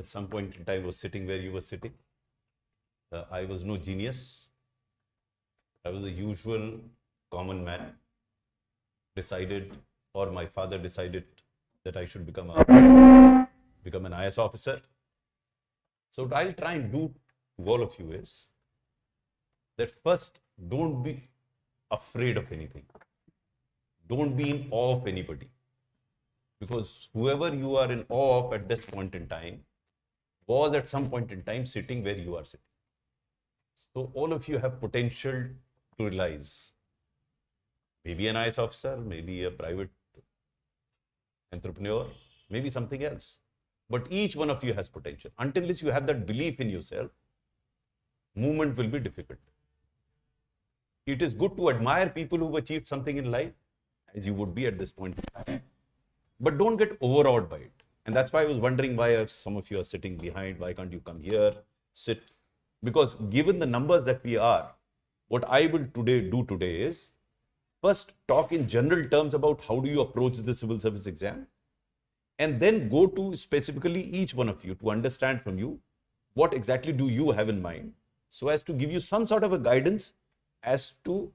at some point in time was sitting where you were sitting. I was no genius. I was a usual common man. Decided, or my father decided, that I should become an IS officer. So what I'll try and do to all of you is that first, don't be afraid of anything. Don't be in awe of anybody. Because whoever you are in awe of at this point in time was at some point in time sitting where you are sitting. So all of you have potential to realize. Maybe an IS officer, maybe a private entrepreneur, maybe something else. But each one of you has potential. Until you have that belief in yourself, movement will be difficult. It is good to admire people who've achieved something in life, as you would be at this point in time. But don't get overawed by it. And that's why I was wondering why some of you are sitting behind. Why can't you come here, sit? Because given the numbers that we are, what I will do today is first talk in general terms about how do you approach the civil service exam, and then go to specifically each one of you to understand from you what exactly do you have in mind, so as to give you some sort of a guidance as to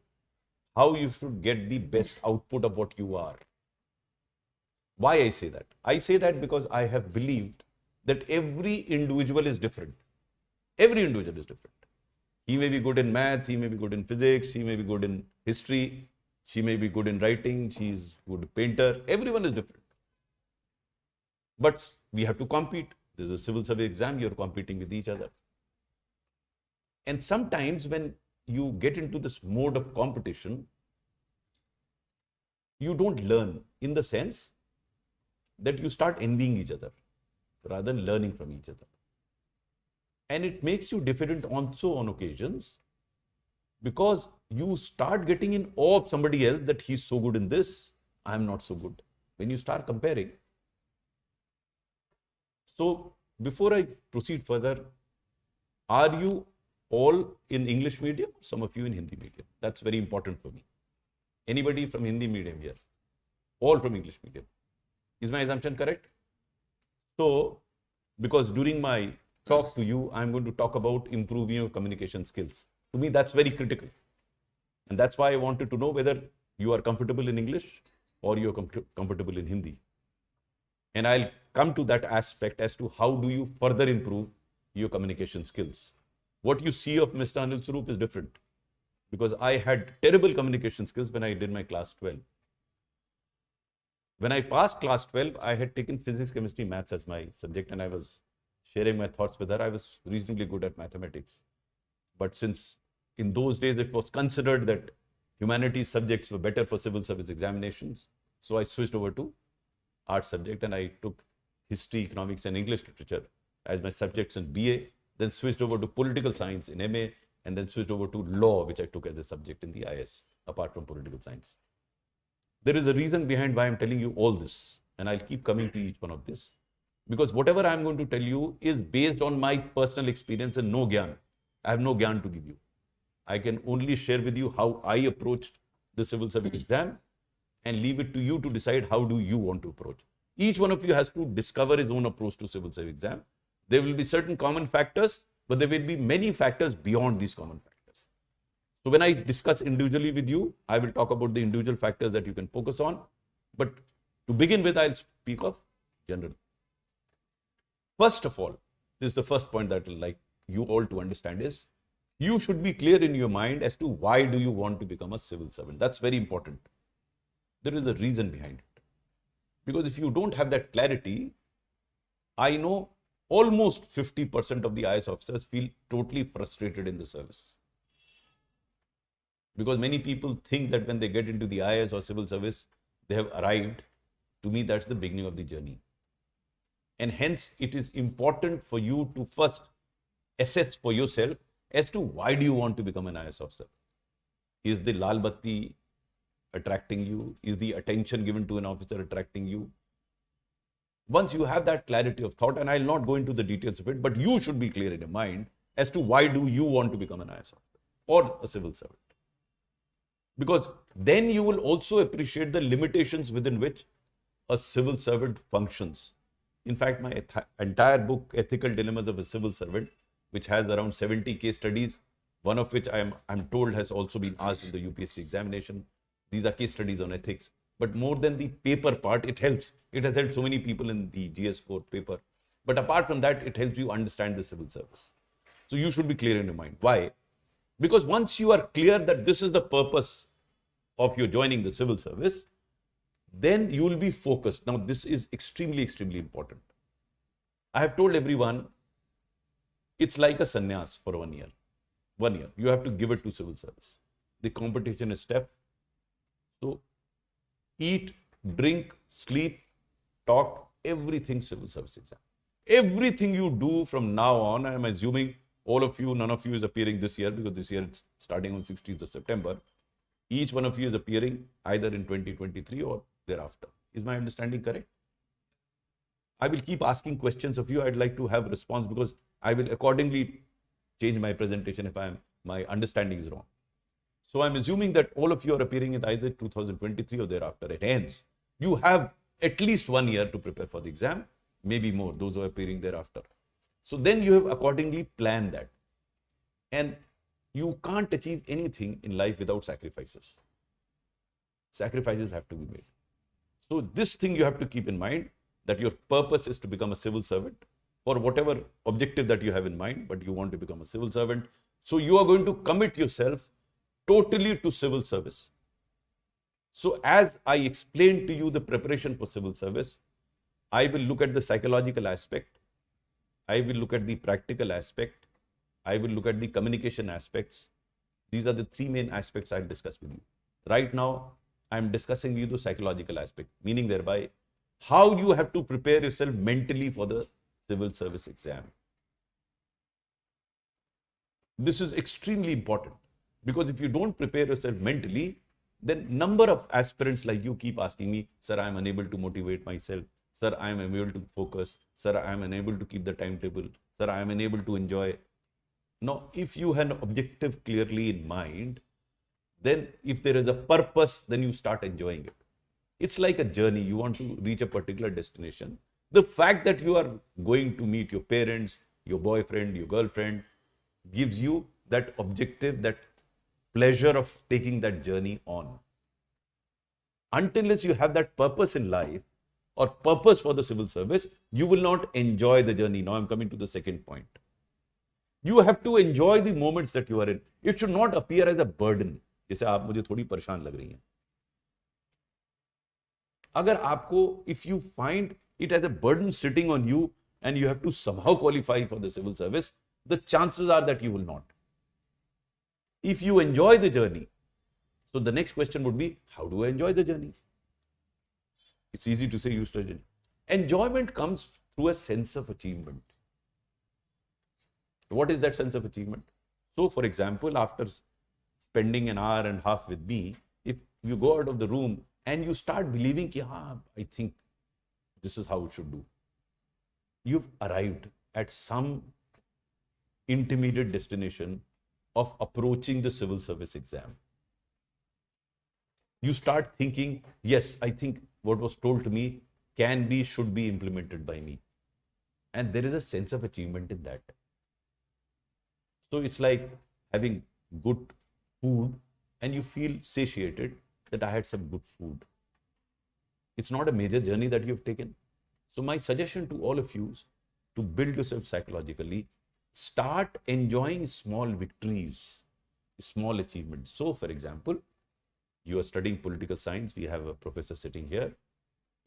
how you should get the best output of what you are. Why I say that? I say that because I have believed that every individual is different. Every individual is different. He may be good in maths, he may be good in physics, she may be good in history, she may be good in writing, she's good painter. Everyone is different. But we have to compete. There's a civil service exam, you're competing with each other. And sometimes when you get into this mode of competition, you don't learn, in the sense that you start envying each other rather than learning from each other. And it makes you diffident also on occasions, because you start getting in awe of somebody else, that he's so good in this, I'm not so good. When you start comparing. So before I proceed further, are you all in English medium? Some of you in Hindi medium. That's very important for me. Anybody from Hindi medium here? All from English medium. Is my assumption correct? So, because during my talk to you, I'm going to talk about improving your communication skills. To me, that's very critical. And that's why I wanted to know whether you are comfortable in English or you're comfortable in Hindi. And I'll come to that aspect as to how do you further improve your communication skills. What you see of Mr. Anil Swaroop is different, because I had terrible communication skills when I did my class 12. When I passed class 12, I had taken physics, chemistry, maths as my subject, and I was sharing my thoughts with her. I was reasonably good at mathematics. But since in those days it was considered that humanities subjects were better for civil service examinations, so I switched over to art subject, and I took history, economics, and English literature as my subjects in BA, then switched over to political science in MA, and then switched over to law, which I took as a subject in the IS, apart from political science. There is a reason behind why I'm telling you all this, and I'll keep coming to each one of this, because whatever I'm going to tell you is based on my personal experience and no gyan. I have no gyan to give you. I can only share with you how I approached the civil service exam, and leave it to you to decide how do you want to approach. Each one of you has to discover his own approach to civil service exam. There will be certain common factors, but there will be many factors beyond these common factors. So when I discuss individually with you, I will talk about the individual factors that you can focus on. But to begin with, I'll speak of general. First of all, this is the first point that I'd like you all to understand is, you should be clear in your mind as to why do you want to become a civil servant. That's very important. There is a reason behind it. Because if you don't have that clarity, I know almost 50% of the IS officers feel totally frustrated in the service. Because many people think that when they get into the IS or civil service, they have arrived. To me, that's the beginning of the journey. And hence, it is important for you to first assess for yourself as to why do you want to become an IS officer. Is the lal batti attracting you? Is the attention given to an officer attracting you? Once you have that clarity of thought, and I'll not go into the details of it, but you should be clear in your mind as to why do you want to become an IS officer or a civil servant. Because then you will also appreciate the limitations within which a civil servant functions. In fact, my entire book, Ethical Dilemmas of a Civil Servant, which has around 70 case studies, one of which I'm told has also been asked in the UPSC examination. These are case studies on ethics. But more than the paper part, it helps. It has helped so many people in the GS4 paper. But apart from that, it helps you understand the civil service. So you should be clear in your mind. Why? Because once you are clear that this is the purpose of your joining the civil service, then you will be focused. Now, this is extremely, extremely important. I have told everyone, it's like a sannyas for 1 year. 1 year. You have to give it to civil service. The competition is tough. So, eat, drink, sleep, talk, everything civil service exam. Everything you do from now on, I am assuming all of you, none of you is appearing this year because this year it's starting on 16th of September. Each one of you is appearing either in 2023 or thereafter. Is my understanding correct? I will keep asking questions of you. I'd like to have response because I will accordingly change my presentation if my understanding is wrong. So I'm assuming that all of you are appearing in either 2023 or thereafter. It ends. You have at least 1 year to prepare for the exam, maybe more, those who are appearing thereafter. So then you have accordingly planned that. And you can't achieve anything in life without sacrifices. Sacrifices have to be made. So this thing you have to keep in mind, that your purpose is to become a civil servant for whatever objective that you have in mind, but you want to become a civil servant. So you are going to commit yourself totally to civil service. So as I explained to you the preparation for civil service, I will look at the psychological aspect. I will look at the practical aspect. I will look at the communication aspects. These are the three main aspects I'll discuss with you. Right now, I'm discussing with you the psychological aspect, meaning thereby how you have to prepare yourself mentally for the civil service exam. This is extremely important because if you don't prepare yourself mentally, then number of aspirants like you keep asking me, sir, I'm unable to motivate myself. Sir, I am unable to focus. Sir, I am unable to keep the timetable. Sir, I am unable to enjoy. Now, if you have an objective clearly in mind, then if there is a purpose, then you start enjoying it. It's like a journey. You want to reach a particular destination. The fact that you are going to meet your parents, your boyfriend, your girlfriend, gives you that objective, that pleasure of taking that journey on. Until you have that purpose in life or purpose for the civil service, you will not enjoy the journey. Now I'm coming to the second point. You have to enjoy the moments that you are in. It should not appear as a burden. जैसे आप मुझे थोड़ी परेशान लग रही हैं. अगर आपको, if you find it as a burden sitting on you and you have to somehow qualify for the civil service, the chances are that you will not. If you enjoy the journey, so the next question would be, how do I enjoy the journey? It's easy to say you study. Enjoyment comes through a sense of achievement. What is that sense of achievement? So, for example, after spending an hour and a half with me, if you go out of the room and you start believing, I think this is how it should do. You've arrived at some intermediate destination of approaching the civil service exam. You start thinking, yes, I think what was told to me can be, should be implemented by me. And there is a sense of achievement in that. So it's like having good food and you feel satiated that I had some good food. It's not a major journey that you've taken. So my suggestion to all of you is to build yourself psychologically, start enjoying small victories, small achievements. So for example, you are studying political science. We have a professor sitting here.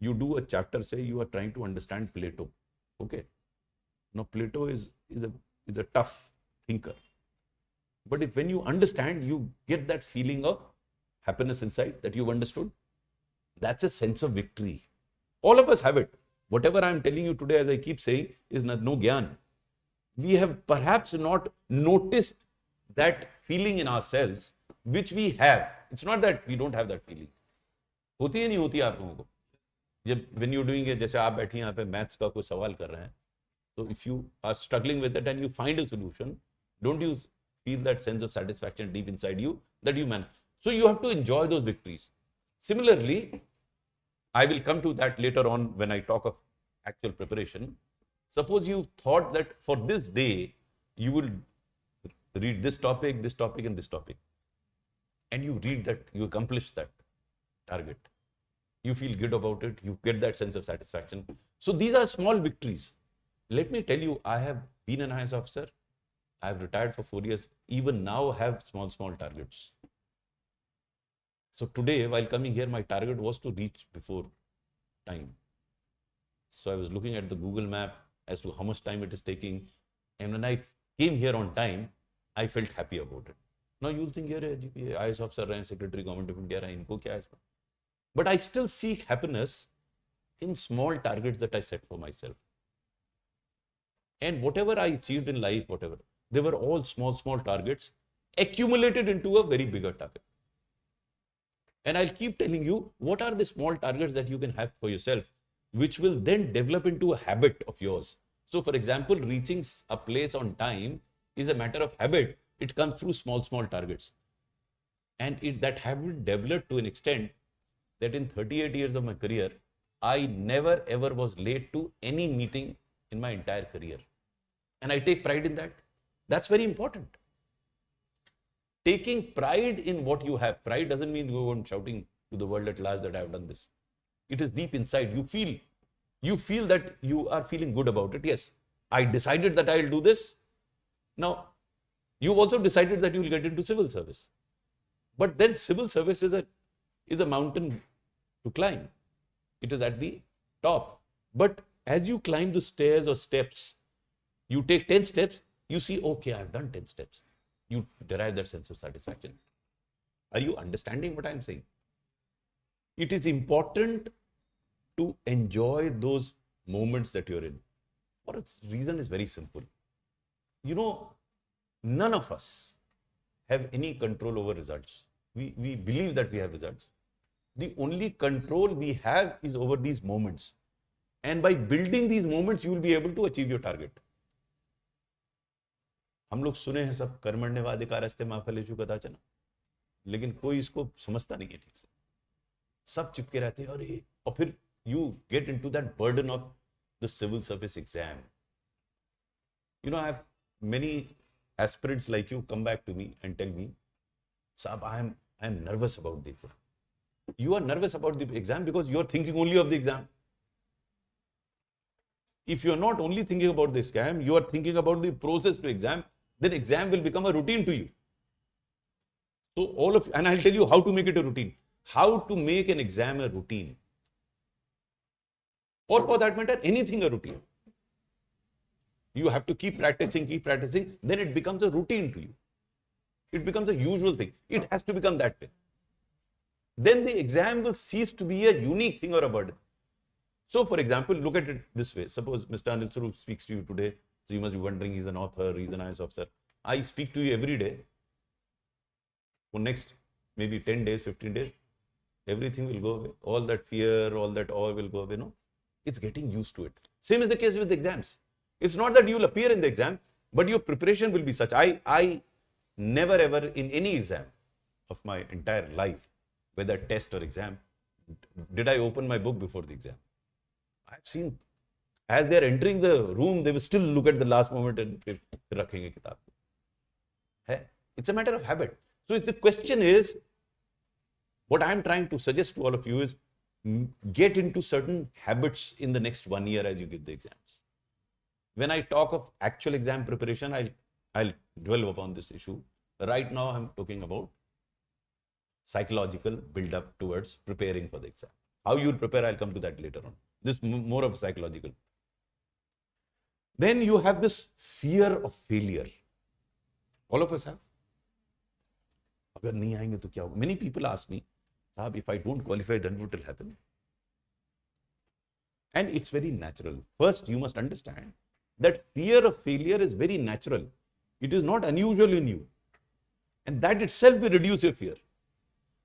You do a chapter, say you are trying to understand Plato. Okay. Now Plato is a tough thinker. But if when you understand, you get that feeling of happiness inside that you've understood, that's a sense of victory. All of us have it. Whatever I'm telling you today, as I keep saying, is no gyan. We have perhaps not noticed that feeling in ourselves, which we have. It's not that we don't have that feeling. होती है नहीं होती आप लोगों को? जब when you're doing it, जैसे आप बैठी यहाँ पे मैथ्स का कोई सवाल कर रहे हैं, so if you are struggling with it and you find a solution, don't you feel that sense of satisfaction deep inside you that you manage? So you have to enjoy those victories. Similarly, I will come to that later on when I talk of actual preparation, suppose you thought that for this day, you will read this topic, and this topic. And you read that, you accomplish that target. You feel good about it, you get that sense of satisfaction. So these are small victories. Let me tell you, I have been an IAS officer. I have retired for 4 years. Even now have small targets. So today, while coming here, my target was to reach before time. So I was looking at the Google map as to how much time it is taking. And when I came here on time, I felt happy about it. Now you'll think, IAS officer and secretary government of India, inko kya hai isme? But I still seek happiness in small targets that I set for myself. And whatever I achieved in life, they were all small targets accumulated into a very bigger target. And I'll keep telling you, what are the small targets that you can have for yourself, which will then develop into a habit of yours. So for example, reaching a place on time is a matter of habit. It comes through small targets. And that habit developed to an extent that in 38 years of my career, I never ever was late to any meeting in my entire career. And I take pride in that. That's very important. Taking pride in what you have. Pride doesn't mean you go on shouting to the world at large that I have done this. It is deep inside. You feel that you are feeling good about it. Yes, I decided that I'll do this. Now, you also decided that you will get into civil service. But then civil service is a mountain to climb. It is at the top. But as you climb the stairs or steps, you take 10 steps, you see, okay, I've done 10 steps. You derive that sense of satisfaction. Are you understanding what I'm saying? It is important to enjoy those moments that you're in. For its reason is very simple. None of us have any control over results. We believe that we have results. The only control we have is over these moments. And by building these moments, you will be able to achieve your target. हम लोग सुने हैं सब कर्मण्यवाधिकारस्ते मा फलेषु कदाचन, लेकिन कोई इसको समझता नहीं है ठीक से. सब चिपके रहते हैं और फिर you get into that burden of the civil service exam. I have many aspirants like you come back to me and tell me, Saab, I am nervous about the exam. You are nervous about the exam because you are thinking only of the exam. If you are not only thinking about the exam, you are thinking about the process to exam, then exam will become a routine to you. So and I'll tell you how to make it a routine. How to make an exam a routine. Or for that matter, anything a routine. You have to keep practicing, then it becomes a routine to you. It becomes a usual thing. It has to become that way. Then the exam will cease to be a unique thing or a burden. So for example, look at it this way. Suppose Mr. Anil Swarup speaks to you today. So you must be wondering, he's an author, he's an IAS officer. I speak to you every day. For next maybe 10 days, 15 days, everything will go away. All that fear, all that awe will go away. No? It's getting used to it. Same is the case with exams. It's not that you will appear in the exam, but your preparation will be such. I never ever in any exam of my entire life, whether test or exam, did I open my book before the exam. I've seen, as they're entering the room, they will still look at the last moment and rakhenge kitab. It's a matter of habit. So the question is, what I'm trying to suggest to all of you is, get into certain habits in the next 1 year as you give the exams. When I talk of actual exam preparation, I'll dwell upon this issue. Right now, I'm talking about psychological build-up towards preparing for the exam. How you'll prepare, I'll come to that later on. This more of psychological. Then you have this fear of failure. All of us have. Agar nahi aayenge to kya hoga? Many people ask me, Saab, if I don't qualify, then what will happen? And it's very natural. First, you must understand that fear of failure is very natural. It is not unusual in you. And that itself will reduce your fear.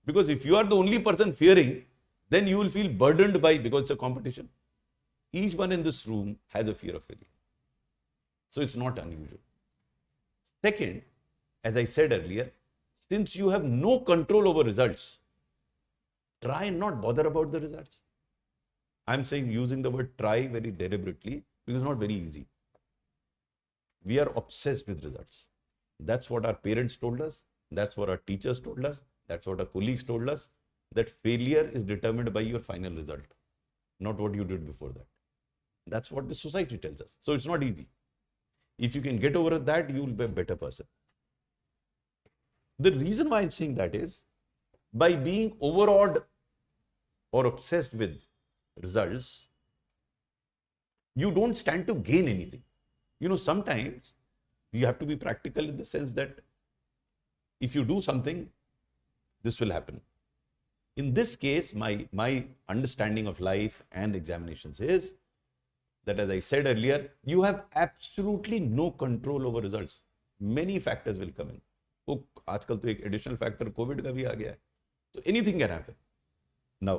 Because if you are the only person fearing, then you will feel burdened because it's a competition. Each one in this room has a fear of failure. So it's not unusual. Second, as I said earlier, since you have no control over results, try and not bother about the results. I'm saying using the word try very deliberately because it's not very easy. We are obsessed with results. That's what our parents told us. That's what our teachers told us. That's what our colleagues told us. That failure is determined by your final result, not what you did before that. That's what the society tells us. So it's not easy. If you can get over that, you will be a better person. The reason why I'm saying that is by being overawed or obsessed with results, you don't stand to gain anything. Sometimes you have to be practical in the sense that if you do something, this will happen. In this case, my understanding of life and examinations is that, as I said earlier, you have absolutely no control over results. Many factors will come in. वो आजकल तो एक additional factor COVID का भी आ गया है. So anything can happen. Now,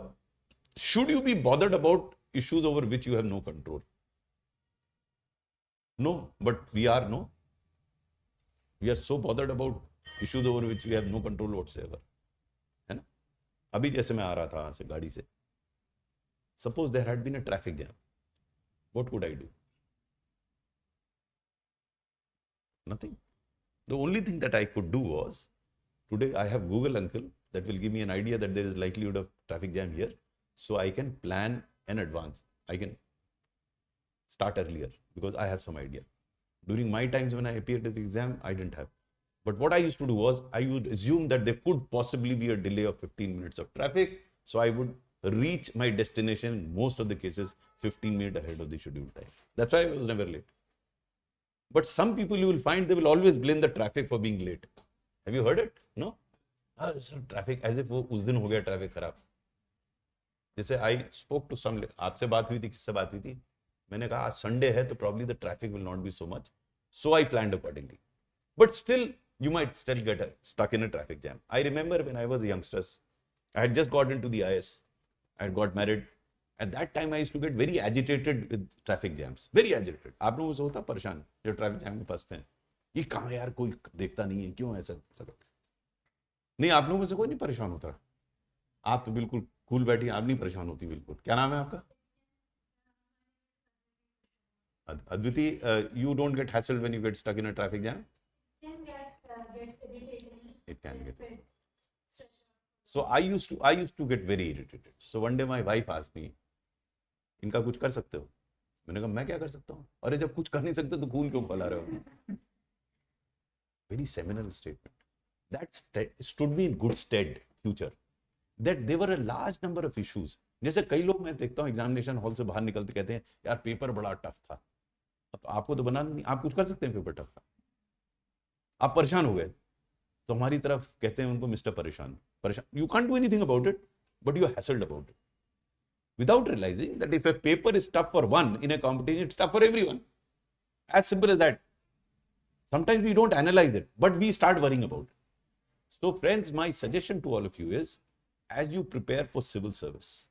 should you be bothered about issues over which you have no control? No, but we are, no. We are so bothered about issues over which we have no control whatsoever. है ना? अभी जैसे मैं आ रहा था वहां से गाड़ी से. Suppose there had been a traffic jam. What could I do? Nothing. The only thing that I could do was, today I have Google Uncle that will give me an idea that there is likelihood of traffic jam here. So I can plan in advance. I can start earlier because I have some idea. During my times when I appeared at the exam, I didn't have. But what I used to do was, I would assume that there could possibly be a delay of 15 minutes of traffic. So I would reach my destination in most of the cases 15 minutes ahead of the scheduled time. That's why I was never late. But some people you will find they will always blame the traffic for being late. Have you heard it? No? Sir, traffic, as if वो उस दिन हो गया traffic खराब. जैसे I spoke to some, आपसे बात हुई थी, किससे बात हुई थी? मैंने कहा आज Sunday है तो probably the traffic will not be so much. So I planned accordingly. But still, you might still get stuck in a traffic jam. I remember when I was a youngster, I had just got into the IS. I had got married. At that time, I used to get very agitated with traffic jams. Very agitated. आप लोगों से होता परेशान जो traffic jam में फंसते हैं. ये कहाँ यार कोई देखता नहीं है, क्यों ऐसा? नहीं, आप लोगों में से कोई नहीं परेशान होता. आप तो बिल्कुल कूल बैठी, आप नहीं परेशान होती बिल्कुल. क्या नाम है आपका? Adviti, you don't get hassled when you get stuck in a traffic jam? It can get. So I used to get very irritated. So one day my wife asked me, इनका कुछ कर सकते हो? मैंने कहा मैं क्या कर सकता हूँ? अरे जब कुछ कर नहीं सकते तो कूल क्यों फैला रहे हो? Very seminal statement. That stood me in good stead future. That there were a large number of issues. जैसे कई लोग मैं देखता हूँ एग्जामिनेशन हॉल से बाहर निकलते कहते हैं यार पेपर बड़ा टफ था. अब आपको तो बनाना नहीं, आप कुछ कर सकते हैं पेपर टफ था. आप परेशान हो गए तो हमारी तरफ कहते हैं उनको मिस्टर परेशान. You can't do anything about it, but you are hassled about it. Without realizing that if a paper is tough for one in a competition, it's tough for everyone. As simple as that. Sometimes we don't analyze it, but we start worrying about it. So friends, my suggestion to all of you is, as you prepare for civil service,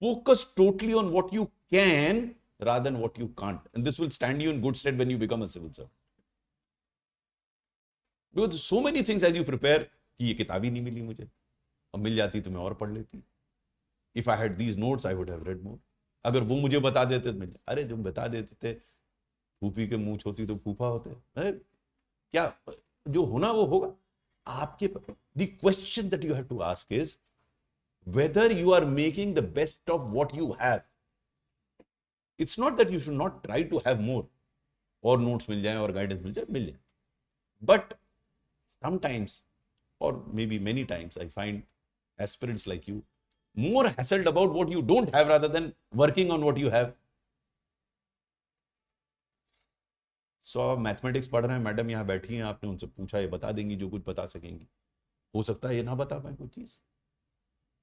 focus totally on what you can rather than what you can't. And this will stand you in good stead when you become a civil servant. Because so many things as you prepare, कि ये किताब ही नहीं मिली मुझे, अब मिल जाती तो मैं और पढ़ लेती. If I had these notes, I would have read more. अगर वो मुझे बता देते तो अरे जो बता देते थे, फूफी के मूंछ होती तो फूफा होते. क्या जो होना वो होगा. आपके the question that you have to ask is whether you are making the best of what you have. It's not that you should not try to have more. और notes मिल जाए और guidance मिल जाए. But sometimes, or maybe many times, I find aspirants like you more hassled about what you don't have rather than working on what you have. So mathematics पढ़ रहे हैं, madam यहाँ बैठी हैं, आपने उनसे पूछा, ये बता देंगी जो कुछ बता सकेंगी. हो सकता है ये ना बता पाए कोई चीज.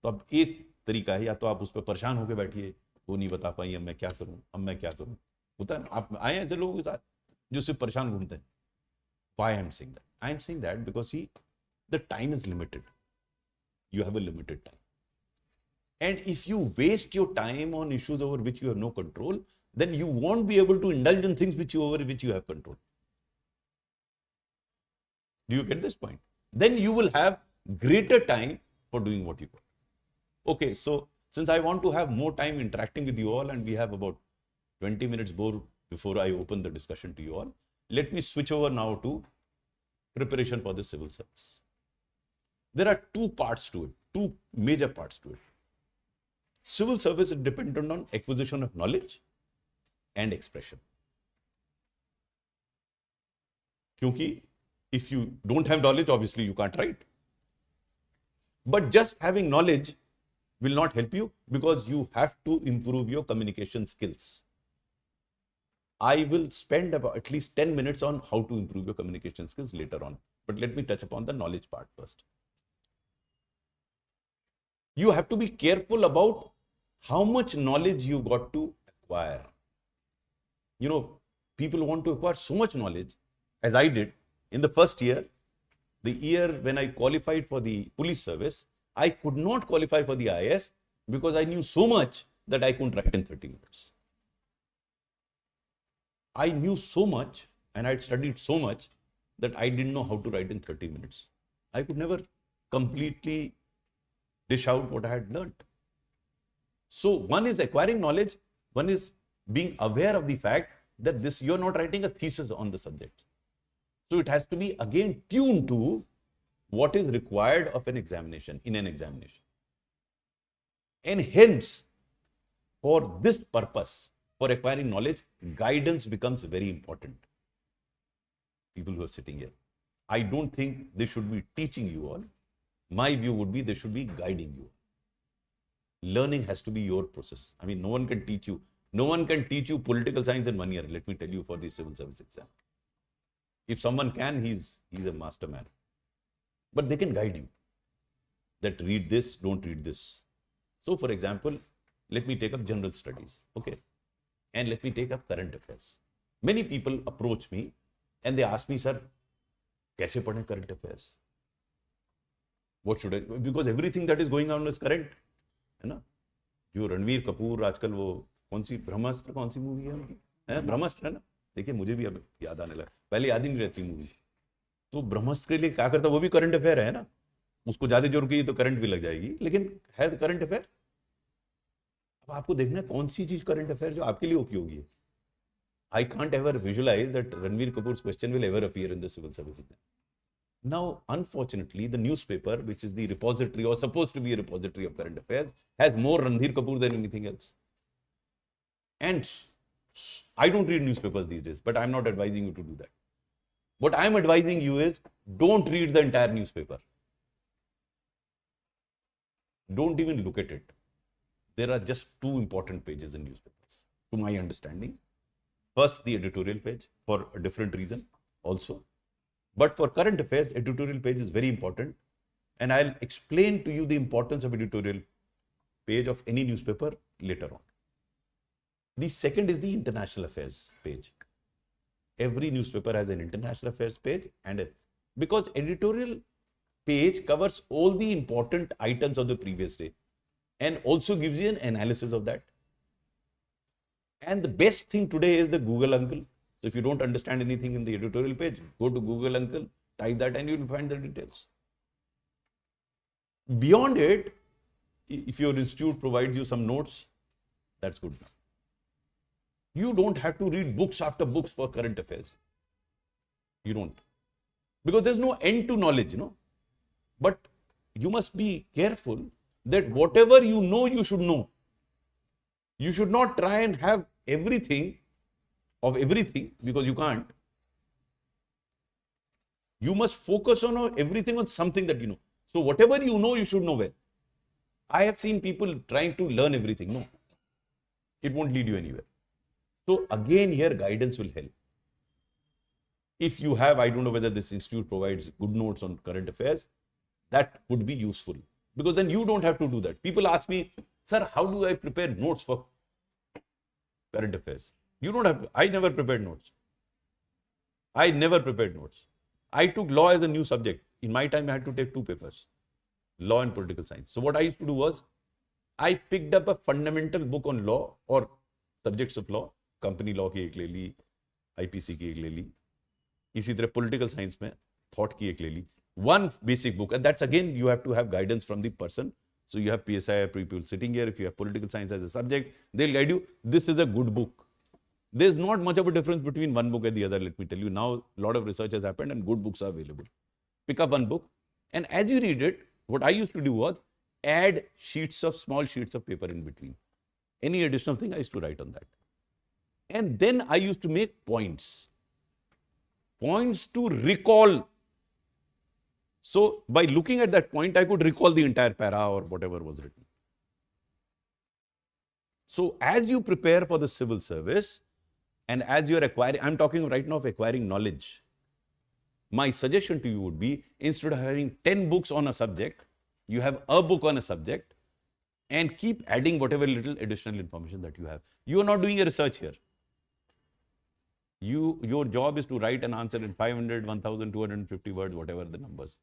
तो अब एक तरीका है, या तो आप उस पर परेशान होकर बैठिए, वो नहीं बता पाई, अब मैं क्या करूं, अब मैं क्या करूं. होता है, आप आए ऐसे लोगों के साथ जो सिर्फ परेशान घूमते हैं. Why I am saying that? I am saying that because see, the time is limited. You have a limited time. And if you waste your time on issues over which you have no control, then you won't be able to indulge in things over which you have control. Do you get this point? Then you will have greater time for doing what you want. Okay, so Since I want to have more time interacting with you all, and we have about 20 minutes more before I open the discussion to you all, let me switch over now to preparation for the civil service. There are two parts to it, two major parts to it. Civil service is dependent on acquisition of knowledge and expression. Kyunki if you don't have knowledge, obviously you can't write. But just having knowledge will not help you, because you have to improve your communication skills. I will spend about at least 10 minutes on how to improve your communication skills later on. But let me touch upon the knowledge part first. You have to be careful about how much knowledge you got to acquire. You know, people want to acquire so much knowledge, as I did in the first year. The year when I qualified for the police service, I could not qualify for the IAS because I knew so much that I couldn't write in 30 minutes. I knew so much and I had studied so much that I didn't know how to write in 30 minutes. I could never completely dish out what I had learned. So one is acquiring knowledge, one is being aware of the fact that you're not writing a thesis on the subject. So it has to be again tuned to what is required of an examination, in an examination. And hence, for this purpose, for acquiring knowledge, guidance becomes very important. People who are sitting here, I don't think they should be teaching you all. My view would be they should be guiding you. Learning has to be your process. I mean, no one can teach you. No one can teach you political science in 1 year, let me tell you, for the civil service exam. If someone can, he's a master man. But they can guide you. That read this, don't read this. So, for example, let me take up general studies, okay? And let me take up current affairs. Many people approach me and they ask me, sir, kaise padhe current affairs? What should I? Because everything that is going on is current, है ना? जो रणवीर कपूर आजकल वो कौन सी ब्रह्मास्त्र, कौन सी movie है उनकी? ब्रह्मास्त्र है ना? देखिए मुझे भी अब याद आने लगा, पहले याद ही नहीं रहती मूवी. तो ब्रह्मास्त्र के लिए क्या करता, वो भी करंट अफेयर है ना. उसको ज्यादा जोर की तो करंट भी लग जाएगी, लेकिन है करंट अफेयर. अब आपको देखना है कौन सी चीज करंट अफेयर जो आपके लिए उपयोगी है. I can't ever visualise that Ranveer Kapoor's question will ever appear in the civil service exam. Now, unfortunately, the newspaper, which is the repository or supposed to be a repository of current affairs, has more Ranveer Kapoor than anything else. And I don't read newspapers these days, but I'm not advising you to do that. What I'm advising you is, don't read the entire newspaper. Don't even look at it. There are just two important pages in newspapers, to my understanding. First, the editorial page, for a different reason also. But for current affairs, editorial page is very important. And I'll explain to you the importance of editorial page of any newspaper later on. The second is the international affairs page. Every newspaper has an international affairs page, and because editorial page covers all the important items of the previous day and also gives you an analysis of that. And the best thing today is the Google Uncle. So if you don't understand anything in the editorial page, go to Google Uncle, type that and you will find the details. Beyond it, if your institute provides you some notes, that's good. You don't have to read books after books for current affairs. You don't. Because there's no end to knowledge, you know. But you must be careful that whatever you know, you should know. You should not try and have everything of everything, because you can't. You must focus on everything on something that you know. So whatever you know, you should know well. I have seen people trying to learn everything. No, it won't lead you anywhere. So again, here guidance will help. If you have, I don't know whether this institute provides good notes on current affairs, that would be useful, because then you don't have to do that. People ask me, sir, how do I prepare notes for current affairs? You don't have to. I never prepared notes. I never prepared notes. I took law as a new subject. In my time, I had to take 2 papers, law and political science. So what I used to do was, I picked up a fundamental book on law or subjects of law. Company law की एक ले ली, IPC की एक ले ली, इसी तरह political science में thought की एक ले ली. One basic book, and that's again you have to have guidance from the person. So you have PSI people sitting here. If you have political science as a subject, they'll guide you. This is a good book. There's not much of a difference between one book and the other, let me tell you. Now, a lot of research has happened and good books are available. Pick up one book, and as you read it, what I used to do was add small sheets of paper in between. Any additional thing I used to write on that. And then I used to make points to recall. So by looking at that point, I could recall the entire para or whatever was written. So as you prepare for the civil service, and as you're acquiring, I'm talking right now of acquiring knowledge. My suggestion to you would be, instead of having 10 books on a subject, you have a book on a subject and keep adding whatever little additional information that you have. You are not doing a research here. Your job is to write an answer in 500, 1,250 words, whatever the numbers.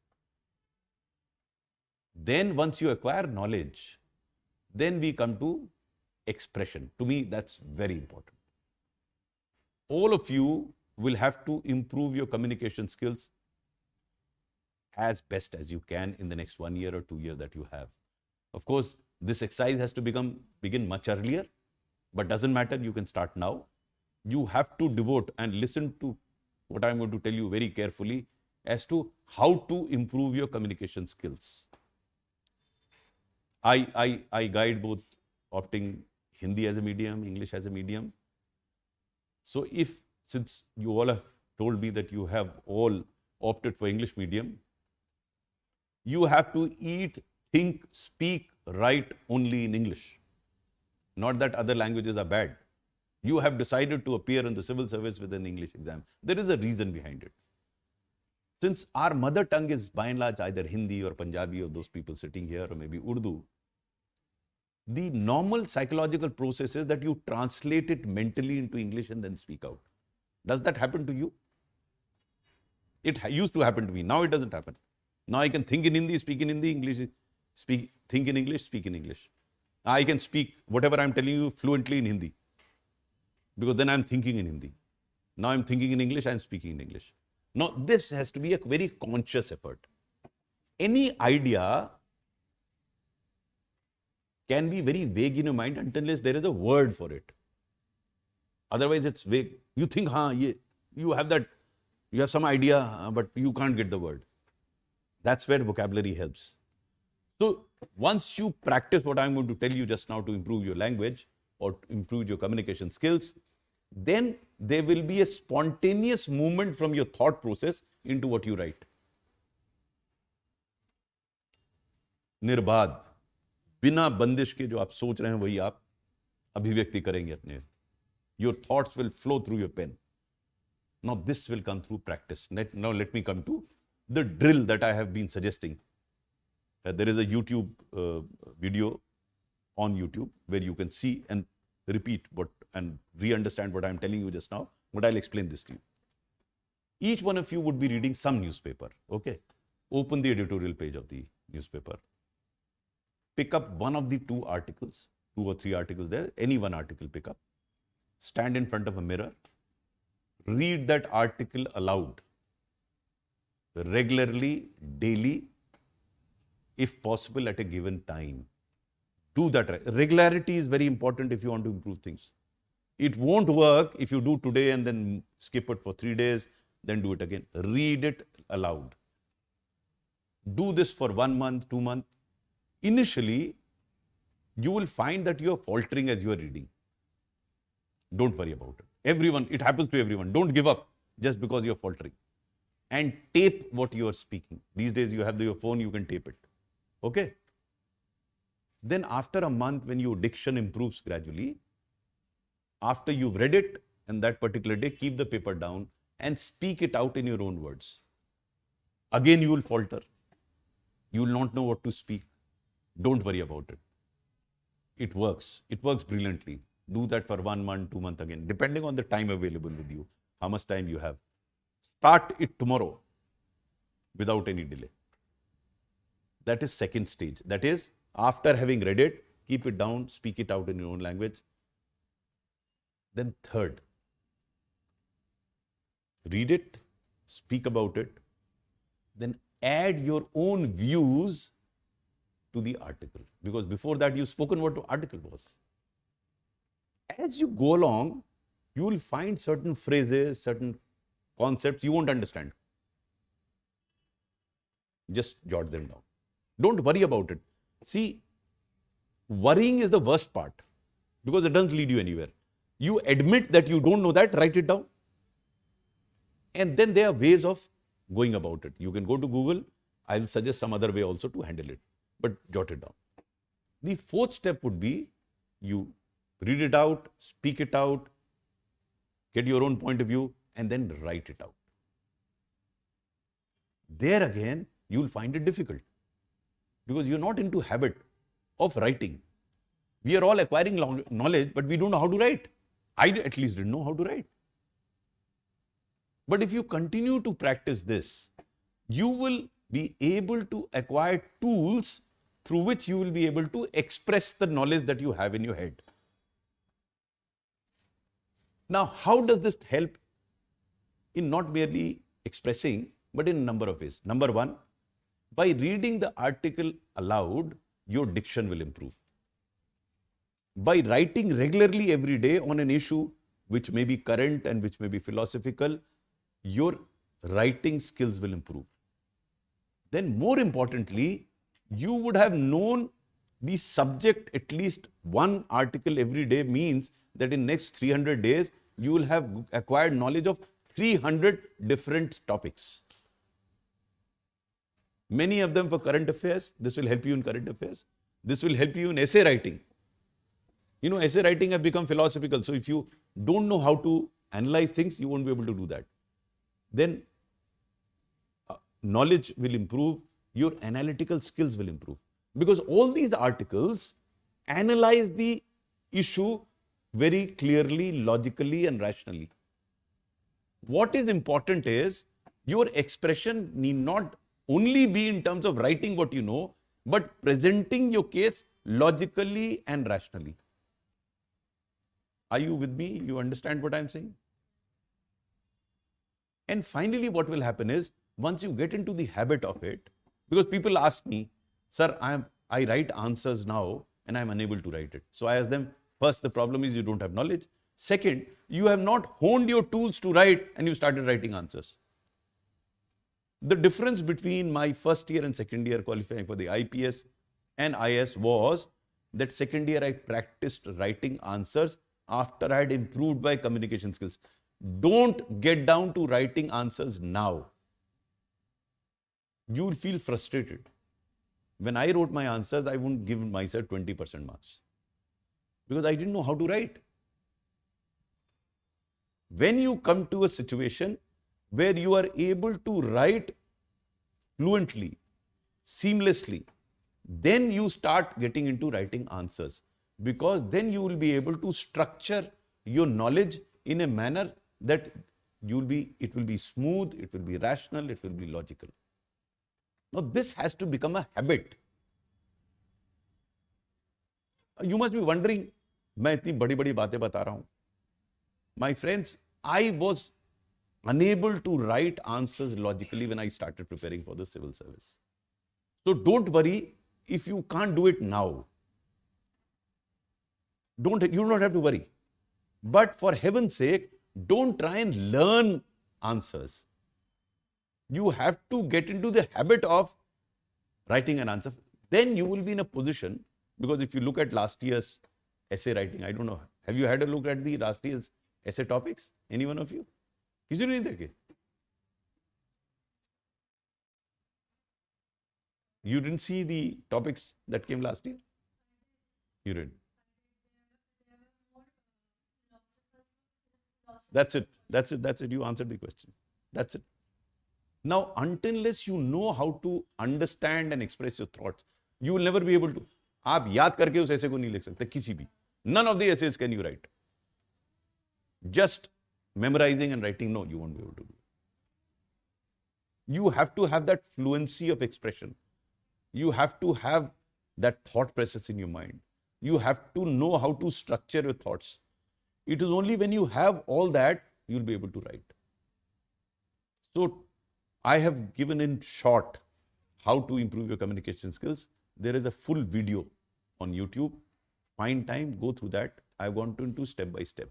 Then once you acquire knowledge, then we come to expression. To me, that's very important. All of you will have to improve your communication skills as best as you can in the next 1 year or 2 years that you have. Of course, this exercise has to begin much earlier, but doesn't matter, you can start now. You have to devote and listen to what I'm going to tell you very carefully as to how to improve your communication skills. I guide both opting Hindi as a medium, English as a medium. So since you all have told me that you have all opted for English medium, you have to eat, think, speak, write only in English. Not that other languages are bad. You have decided to appear in the civil service with an English exam. There is a reason behind it. Since our mother tongue is by and large either Hindi or Punjabi or those people sitting here, or maybe Urdu, the normal psychological process is that you translate it mentally into English and then speak out. Does that happen to you? It used to happen to me. Now it doesn't happen. Now I can think in Hindi, speak in Hindi, think in English, speak in English. I can speak whatever I'm telling you fluently in Hindi, because then I'm thinking in Hindi. Now I'm thinking in English, I'm speaking in English. Now this has to be a very conscious effort. Any idea can be very vague in your mind unless there is a word for it. Otherwise, it's vague. You think, you have some idea, but you can't get the word. That's where vocabulary helps. So once you practice what I'm going to tell you just now to improve your language or improve your communication skills, then there will be a spontaneous movement from your thought process into what you write. निर्बाध, बिना बंदिश के जो आप सोच रहे हैं वही आप अभिव्यक्ति करेंगे अपने. Your thoughts will flow through your pen. Now this will come through practice. Now let me come to the drill that I have been suggesting. There is a YouTube video on YouTube where you can see and repeat and re-understand what I'm telling you just now, but I'll explain this to you. Each one of you would be reading some newspaper, okay? Open the editorial page of the newspaper. Pick up one of the 2 articles, 2 or 3 articles there, any one article pick up. Stand in front of a mirror. Read that article aloud. Regularly, daily, if possible at a given time. Do that. Regularity is very important if you want to improve things. It won't work if you do today and then skip it for 3 days, then do it again. Read it aloud. Do this for 1 month, 2 months. Initially, you will find that you are faltering as you are reading. Don't worry about it. Everyone, it happens to everyone. Don't give up just because you're faltering. And tape what you are speaking. These days you have your phone, you can tape it. Okay? Then after a month, when your diction improves gradually, after you've read it and that particular day, keep the paper down and speak it out in your own words. Again, you will falter. You will not know what to speak. Don't worry about it. It works. It works brilliantly. Do that for 1 month, 2 months again, depending on the time available with you, how much time you have. Start it tomorrow without any delay. That is second stage. That is, after having read it, keep it down, speak it out in your own language. Then third, read it, speak about it, then add your own views to the article. Because before that, you've spoken what the article was. As you go along, you will find certain phrases, certain concepts you won't understand. Just jot them down. Don't worry about it. See, worrying is the worst part because it doesn't lead you anywhere. You admit that you don't know that, write it down. And then there are ways of going about it. You can go to Google. I'll suggest some other way also to handle it, but jot it down. The fourth step would be you read it out, speak it out, get your own point of view, and then write it out. There again, you'll find it difficult because you're not into habit of writing. We are all acquiring knowledge, but we don't know how to write. I at least didn't know how to write. But if you continue to practice this, you will be able to acquire tools through which you will be able to express the knowledge that you have in your head. Now, how does this help in not merely expressing, but in a number of ways? Number one, by reading the article aloud, your diction will improve. By writing regularly every day on an issue which may be current and which may be philosophical, your writing skills will improve. Then more importantly, you would have known the subject at least one article every day means that in next 300 days, you will have acquired knowledge of 300 different topics. Many of them for current affairs. This will help you in current affairs. This will help you in essay writing. You know, essay writing has become philosophical. So if you don't know how to analyze things, you won't be able to do that. Then knowledge will improve, your analytical skills will improve. Because all these articles analyze the issue very clearly, logically, and rationally. What is important is your expression need not only be in terms of writing what you know, but presenting your case logically and rationally. Are you with me? You understand what I'm saying? And finally, what will happen is, once you get into the habit of it, because people ask me, sir, I write answers now and I'm unable to write it. So I ask them, first, the problem is you don't have knowledge. Second, you have not honed your tools to write and you started writing answers. The difference between my first year and second year qualifying for the IPS and IS was that second year I practiced writing answers after I had improved my communication skills. Don't get down to writing answers now. You will feel frustrated. When I wrote my answers, I wouldn't give myself 20% marks because I didn't know how to write. When you come to a situation where you are able to write fluently, seamlessly, then you start getting into writing answers, because then you will be able to structure your knowledge in a manner that it will be smooth, it will be rational, it will be logical. Now this has to become a habit. You must be wondering, मैं इतनी बड़ी-बड़ी बातें बता रहा हूं. My friends, I was unable to write answers logically when I started preparing for the civil service. So don't worry if you can't do it now. You don't have to worry. But for heaven's sake, don't try and learn answers. You have to get into the habit of writing an answer. Then you will be in a position, because if you look at last year's essay writing, I don't know, have you had a look at the last year's essay topics? Any one of you? किसी ने नहीं देखे? You didn't see the topics that came last year? You didn't. That's it. You answered the question. That's it. Now, unless you know how to understand and express your thoughts, you will never be able to. आप याद करके उस ऐसे को नहीं लिख सकते किसी भी. None of the essays can you write. Just memorizing and writing, no, you won't be able to do. You have to have that fluency of expression. You have to have that thought process in your mind. You have to know how to structure your thoughts. It is only when you have all that, you'll be able to write. So, I have given in short how to improve your communication skills. There is a full video on YouTube. Find time, go through that. I've gone into step by step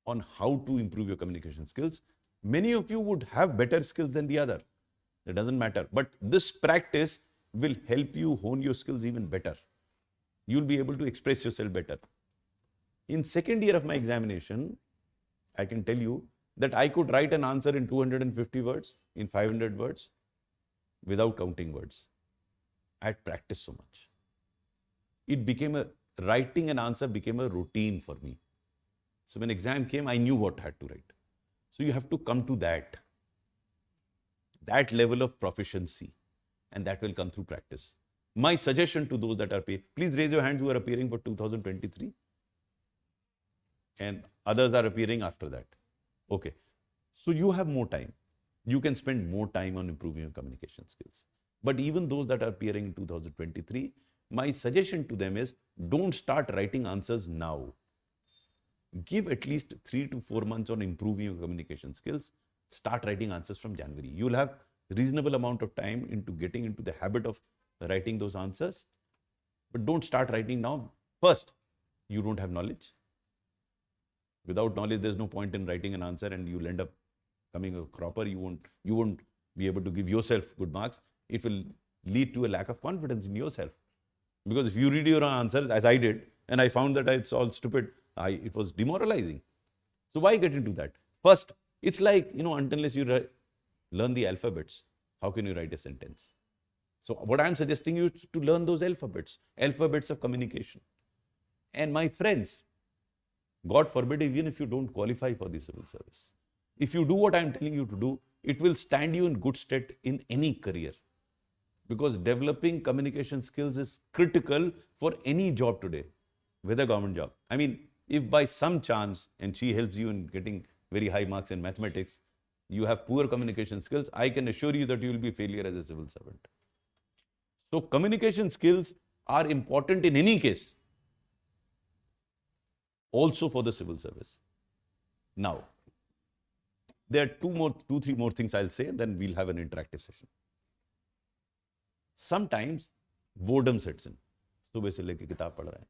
on how to improve your communication skills. Many of you would have better skills than the other. It doesn't matter. But this practice will help you hone your skills even better. You'll be able to express yourself better. In second year of my examination, I can tell you that I could write an answer in 250 words, in 500 words, without counting words. I had practiced so much. Writing an answer became a routine for me. So when exam came, I knew what I had to write. So you have to come to that level of proficiency, and that will come through practice. My suggestion to those that are paid, please raise your hands who are appearing for 2023. And others are appearing after that. Okay. So you have more time. You can spend more time on improving your communication skills. But even those that are appearing in 2023, my suggestion to them is don't start writing answers now. Give at least 3 to 4 months on improving your communication skills. Start writing answers from January. You will have reasonable amount of time into getting into the habit of writing those answers. But don't start writing now. First, you don't have knowledge. Without knowledge, there's no point in writing an answer, and you'll end up becoming a cropper. You won't be able to give yourself good marks. It will lead to a lack of confidence in yourself. Because if you read your answers, as I did, and I found that it's all stupid, it was demoralizing. So why get into that? First, it's like, unless you learn the alphabets, how can you write a sentence? So what I'm suggesting you is to learn those alphabets of communication. And my friends, God forbid, even if you don't qualify for the civil service, if you do what I'm telling you to do, it will stand you in good stead in any career. Because developing communication skills is critical for any job today, whether government job. I mean, if by some chance, and she helps you in getting very high marks in mathematics, you have poor communication skills, I can assure you that you will be a failure as a civil servant. So communication skills are important in any case, also for the civil service. Now, there are two, three more things I'll say, then we'll have an interactive session. Sometimes boredom sets in. सुबह से लेके किताब पढ़ रहे हैं,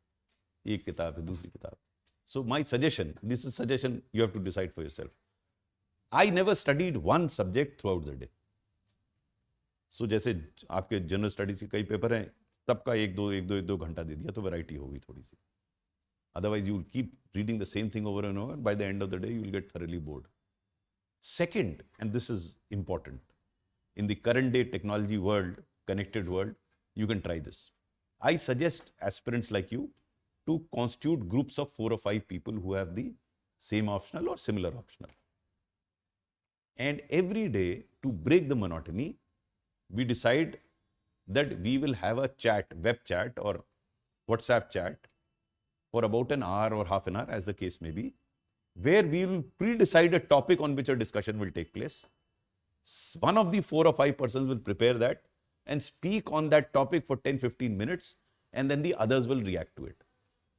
एक किताब है, दूसरी किताब. So my suggestion, this is suggestion you have to decide for yourself. I never studied one subject throughout the day. So जैसे आपके जनरल स्टडीज के कई पेपर हैं, सबका एक दो घंटा दे दिया तो वैरायटी होगी थोड़ी सी. Otherwise, you will keep reading the same thing over and over. By the end of the day, you will get thoroughly bored. Second, and this is important, in the current day technology world, connected world, you can try this. I suggest aspirants like you to constitute groups of 4 or 5 people who have the same optional or similar optional. And every day, to break the monotony, we decide that we will have a chat, web chat or WhatsApp chat for about an hour or half an hour, as the case may be, where we will pre-decide a topic on which a discussion will take place. One of the 4 or 5 persons will prepare that and speak on that topic for 10-15 minutes, and then the others will react to it.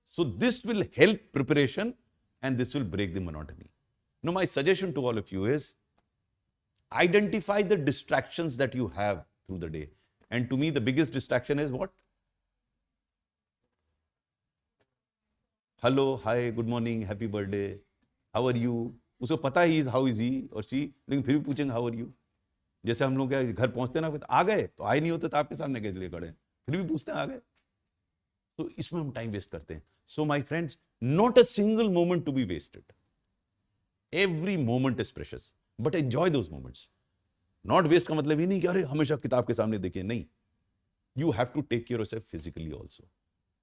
So this will help preparation, and this will break the monotony. Now, my suggestion to all of you is identify the distractions that you have through the day. And to me, the biggest distraction is what? Hello, hi, good morning, happy birthday, how are you? उसको पता ही is how is he or she, लेकिन फिर भी पूछेंगे how are you? जैसे हम लोग क्या घर पहुंचते ना, आ गए तो आए नहीं होते तो आपके सामने कैसे लिए खड़े हैं, फिर भी पूछते हैं आ गए. तो इसमें हम टाइम वेस्ट करते हैं. So my friends, not a single moment to be wasted. Every moment is precious, but enjoy those moments. Not waste का मतलब ये नहीं कि अरे हमेशा किताब के सामने देखिए, नहीं. You have to take care of yourself physically also.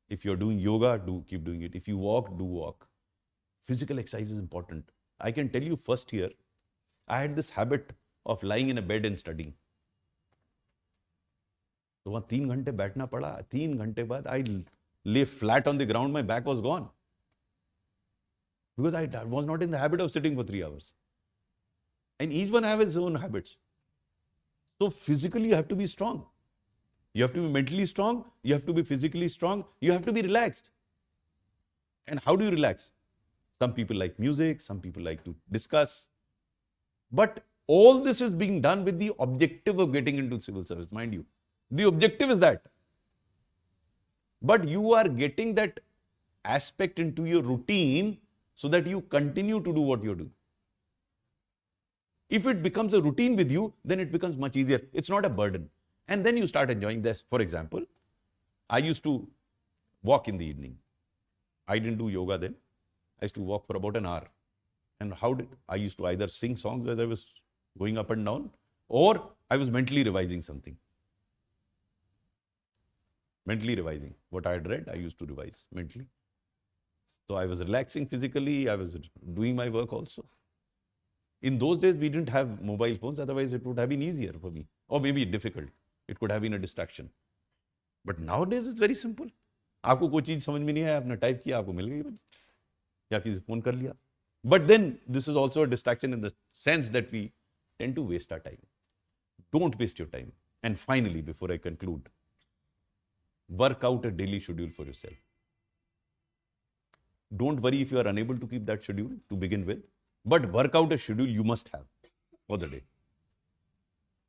If you're doing yoga, keep doing it. If you walk, do walk. Physical exercise is important. I can tell you first here, I had this habit of lying in a bed and studying. तो वहाँ 3 घंटे बैठना पड़ा. 3 घंटे बाद I lay flat on the ground, my back was gone. Because I was not in the habit of sitting for 3 hours. And each one has his own habits. So physically you have to be strong. You have to be mentally strong. You have to be physically strong. You have to be relaxed. And how do you relax? Some people like music. Some people like to discuss. But all this is being done with the objective of getting into civil service, mind you. The objective is that. But you are getting that aspect into your routine so that you continue to do what you're doing. If it becomes a routine with you, then it becomes much easier. It's not a burden. And then you start enjoying this. For example, I used to walk in the evening. I didn't do yoga then. I used to walk for about an hour. And I used to either sing songs as I was going up and down, or I was mentally revising something. Mentally revising. What I had read, I used to revise mentally. So I was relaxing physically, I was doing my work also. In those days, we didn't have mobile phones, otherwise it would have been easier for me. Or maybe difficult. It could have been a distraction. But nowadays, it's very simple. आपको कोई चीज समझ में नहीं आया, आपने type किया, आपको मिल गई, या किसी फोन कर लिया. But then, this is also a distraction in the sense that we tend to waste our time. Don't waste your time. And finally, before I conclude, work out a daily schedule for yourself. Don't worry if you are unable to keep that schedule to begin with, but work out a schedule you must have for the day.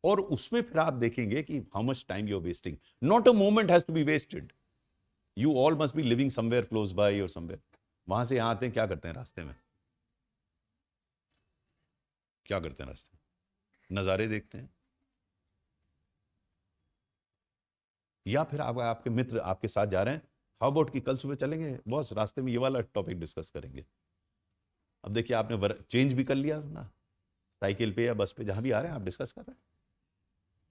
और उसमें फिर आप देखेंगे कि how much time you are wasting. Not a moment has to be wasted. You all must be living somewhere close by or somewhere. वहां से यहाँ आते हैं, क्या करते हैं रास्ते में? क्या करते हैं रास्ते में? नज़ारे देखते हैं, या फिर आपके मित्र आपके साथ जा रहे हैं. हाउ अबाउट कि कल सुबह चलेंगे बॉस, रास्ते में ये वाला टॉपिक डिस्कस करेंगे. अब देखिए, आपने चेंज भी कर लिया ना, साइकिल पे या बस पे, जहां भी आ रहे हैं आप डिस्कस कर रहे हैं.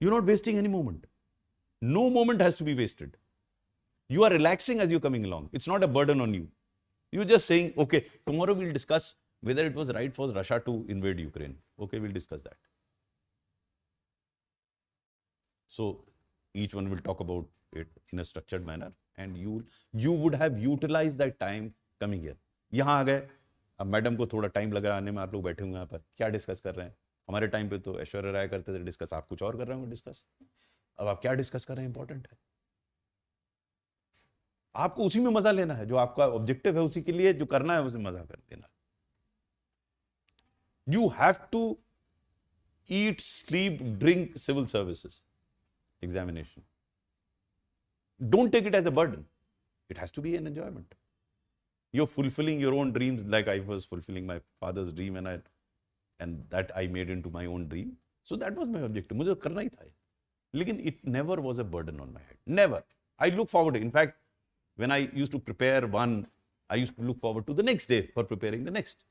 You not wasting any moment. No moment has to be wasted. You are relaxing as you're coming along. It's not a burden on you. You're just saying, okay, tomorrow we'll discuss whether it was right for Russia to invade Ukraine. Okay, we'll discuss that. So each one will talk about it in a structured manner, and you would have utilized that time coming here. यहाँ आ गए, अब madam को थोड़ा time लगा आने में, आप लोग बैठे हुए यहाँ पर क्या डिस्कस कर रहे हैं. हमारे टाइम पे तो ऐश्वर्या राय करते थे डिस्कस, आप कुछ और कर रहे हो डिस्कस. अब आप क्या डिस्कस कर रहे हैं इंपॉर्टेंट है. आपको उसी में मजा लेना है, जो आपका ऑब्जेक्टिव है, उसी के लिए जो करना है उसे मजा कर लेना. You have to eat, sleep, drink, civil services, examination. Don't take it as a burden. It has to be an enjoyment. You're fulfilling your own dreams like I was fulfilling my father's dream, and that I made into my own dream. So that was my objective. मुझे करना ही था. लेकिन it never was a burden on my head. Never. I look forward to it. In fact, when I used to prepare one, I used to look forward to the next day for preparing the next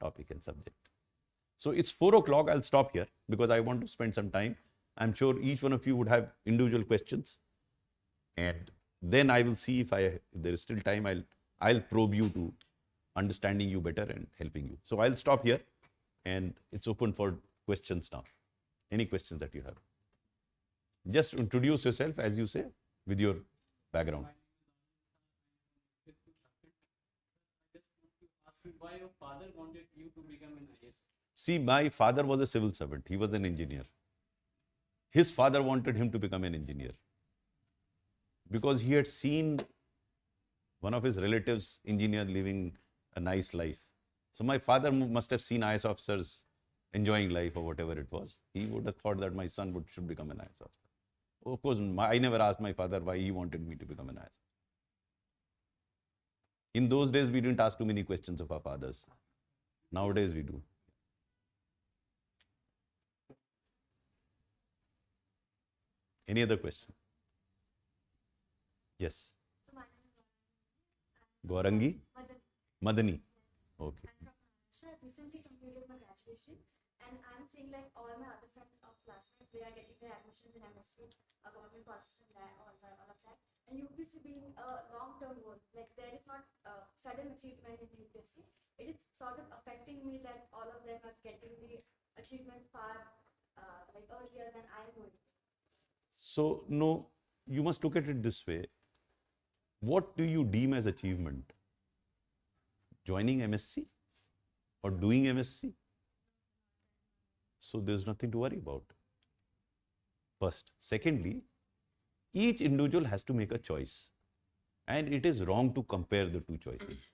topic and subject. So it's 4 o'clock. I'll stop here because I want to spend some time. I'm sure each one of you would have individual questions. And then I will see if there is still time, I'll probe you to understanding you better and helping you. So I'll stop here and it's open for questions now. Any questions that you have? Just introduce yourself, as you say, with your background. Why your father wanted you to become an IAS? See, my father was a civil servant. He was an engineer. His father wanted him to become an engineer because he had seen one of his relatives, engineer, living a nice life. So my father must have seen IAS officers enjoying life or whatever it was. He would have thought that my son should become an IAS officer. Of course, I never asked my father why he wanted me to become an IAS. In those days, we didn't ask too many questions of our fathers. Nowadays, we do. Any other question? Yes. So my name is Gaurangi? Madani. Okay. I'm from Maharashtra. I recently completed my graduation, and I'm seeing like all my other friends of classmates, they are getting their admissions in MSc, government colleges, and all of that. And UPSC being a long-term goal, like there is not sudden achievement in UPSC. It is sort of affecting me that all of them are getting the achievement far like earlier than I am going. So no, you must look at it this way. What do you deem as achievement? Joining MSc or doing MSc? So there's nothing to worry about. First. Secondly, each individual has to make a choice. And it is wrong to compare the two choices.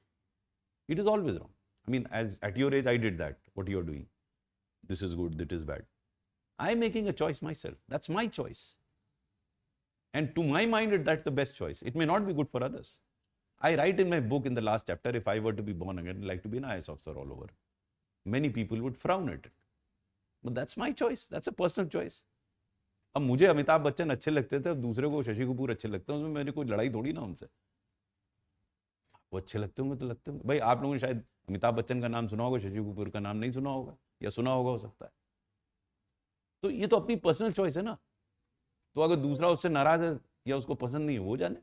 It is always wrong. I mean, as at your age, I did that. What you're doing. This is good, that is bad. I'm making a choice myself. That's my choice. And to my mind, that's the best choice. It may not be good for others. I write in my book in the last chapter, if I were to be born again, I'd like to be an IAS officer all over. Many people would frown at it. But that's my choice. That's a personal choice. अब मुझे अमिताभ बच्चन अच्छे लगते थे, अब दूसरे को शशि कपूर अच्छे लगते हैं, उसमें मेरी कोई लड़ाई थोड़ी ना उनसे. वो अच्छे लगते होंगे तो लगते होंगे. भाई आप लोगों ने शायद अमिताभ बच्चन का नाम सुना होगा, शशि कपूर का नाम नहीं सुना होगा, या सुना होगा हो सकता है. तो ये तो अपनी पर्सनल चॉइस है ना. तो अगर दूसरा उससे नाराज है या उसको पसंद नहीं है, वो जाने.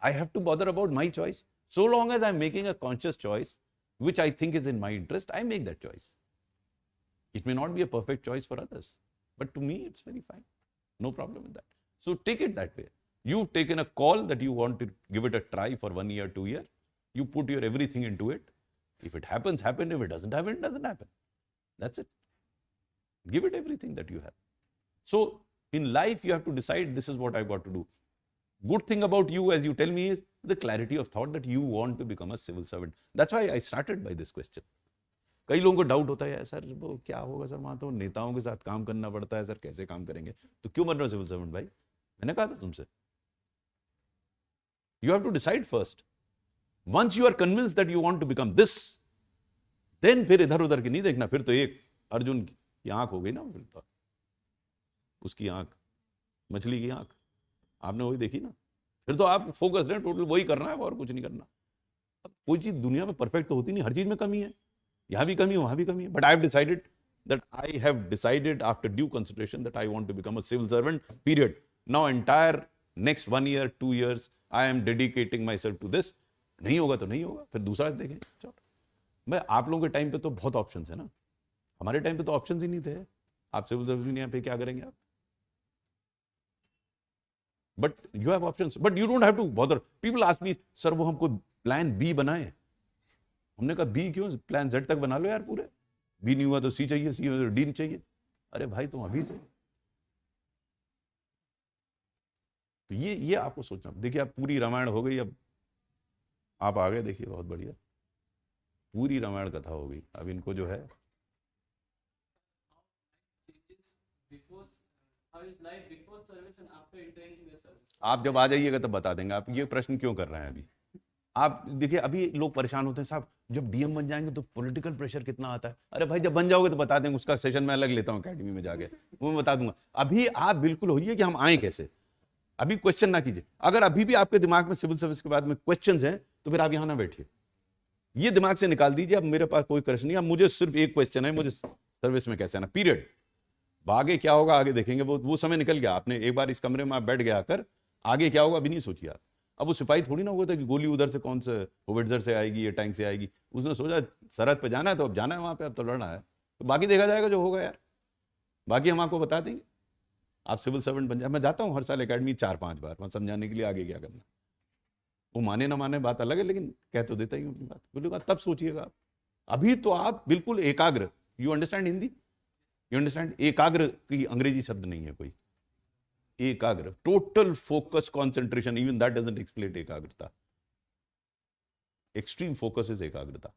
I have to bother about my choice. So long as I'm making a conscious choice, which I think is in my interest, I make that choice. It may not be a perfect choice for others, but to me, it's very fine. No problem with that. So take it that way. You've taken a call that you want to give it a try for 1 year, 2 years. You put your everything into it. If it happens, happen. If it doesn't happen, it doesn't happen. That's it. Give it everything that you have. So in life, you have to decide, this is what I've got to do. Good thing about you, as you tell me, is the clarity of thought that you want to become a civil servant. That's why I started by this question. कई लोगों को doubt होता है, sir वो क्या होगा sir, वहां तो नेताओं के साथ काम करना पड़ता है सर, कैसे काम करेंगे, तो क्यों बन रहे हो सिविल सर्वेंट भाई? मैंने कहा था तुमसे, you have to decide first. Once you are convinced that you want to become this, then फिर इधर उधर की नहीं देखना. फिर तो एक अर्जुन की आंख हो गई ना, फिर तो उसकी आंख, मछली की आंख, आपने वही देखी ना. फिर तो आप फोकस्ड हैं, टोटल वही करना है और कुछ नहीं करना. अब कोई चीज दुनिया में परफेक्ट तो होती नहीं, हर चीज में कमी है, यहाँ भी कमी है, वहां भी कमी है. But I have decided that I have decided after due consideration that I want to become a civil servant, period. Now entire next 1 year, 2 years, I am dedicating myself to this. नहीं होगा तो नहीं होगा, फिर दूसरा देखें. चलो, मैं आप लोगों के टाइम पे तो बहुत ऑप्शंस है ना, हमारे टाइम पे तो ऑप्शंस ही नहीं थे. आप सिविल सर्विस यहाँ पे क्या करेंगे आप? But you have options, but you don't have to bother. People ask me, sir वो हमको प्लान बी बनाए. हमने कहा बी क्यों, प्लान जेड तक बना लो यार पूरे. बी नहीं हुआ तो सी चाहिए, सी हुआ तो डी चाहिए. अरे भाई तुम अभी से, तो ये आपको सोचना. देखिए आप पूरी रामायण हो गई, अब आप आ गए, देखिए बहुत बढ़िया, पूरी रामायण कथा हो गई. अब इनको जो है, आप जब आ जाइएगा तब बता देंगे. आप ये प्रश्न क्यों कर रहे हैं अभी? आप देखिए अभी लोग परेशान होते हैं, साहब जब डीएम बन जाएंगे तो पॉलिटिकल प्रेशर कितना आता है. अरे भाई जब बन जाओगे तो बता देंगे, उसका सेशन मैं अलग लेता हूँ अकेडमी में जाके, वो मैं बता दूंगा. अभी आप बिल्कुल होइए कि हम आए कैसे. अभी क्वेश्चन ना कीजिए. अगर अभी भी आपके दिमाग में सिविल सर्विस के बाद में क्वेश्चंस हैं तो फिर आप यहां ना बैठिए, ये दिमाग से निकाल दीजिए. अब मेरे पास कोई क्वेश्चन नहीं, अब मुझे सिर्फ एक क्वेश्चन है, मुझे सर्विस में कैसे आना, पीरियड. आगे क्या होगा आगे देखेंगे, वो समय निकल गया. आपने एक बार इस कमरे में आप बैठ गया आकर, आगे क्या होगा अभी नहीं सोचिए आप. अब वो सिपाही थोड़ी ना हुआ था कि गोली उधर से कौन से होविट्जर से आएगी या टैंक से आएगी. उसने सोचा सरहद पे जाना है तो अब जाना है वहां पे, अब तो लड़ना है, तो बाकी देखा जाएगा जो होगा यार, बाकी हम आपको बता देंगे. आप सिविल सर्वेंट बन जाए. मैं जाता हूँ हर साल एकेडमी 4-5 बार, वहां समझाने के लिए आगे क्या करना. वो माने ना माने बात अलग है, लेकिन कह तो देता ही हूँ अपनी बात. बोलेगा तब सोचिएगा आप. अभी तो आप बिल्कुल एकाग्र. You understand Hindi? You understand? एकाग्र की अंग्रेजी शब्द नहीं है कोई. एकाग्र, total focus, concentration, even that doesn't explain एकाग्रता. एक्सट्रीम फोकस इज एकाग्रता.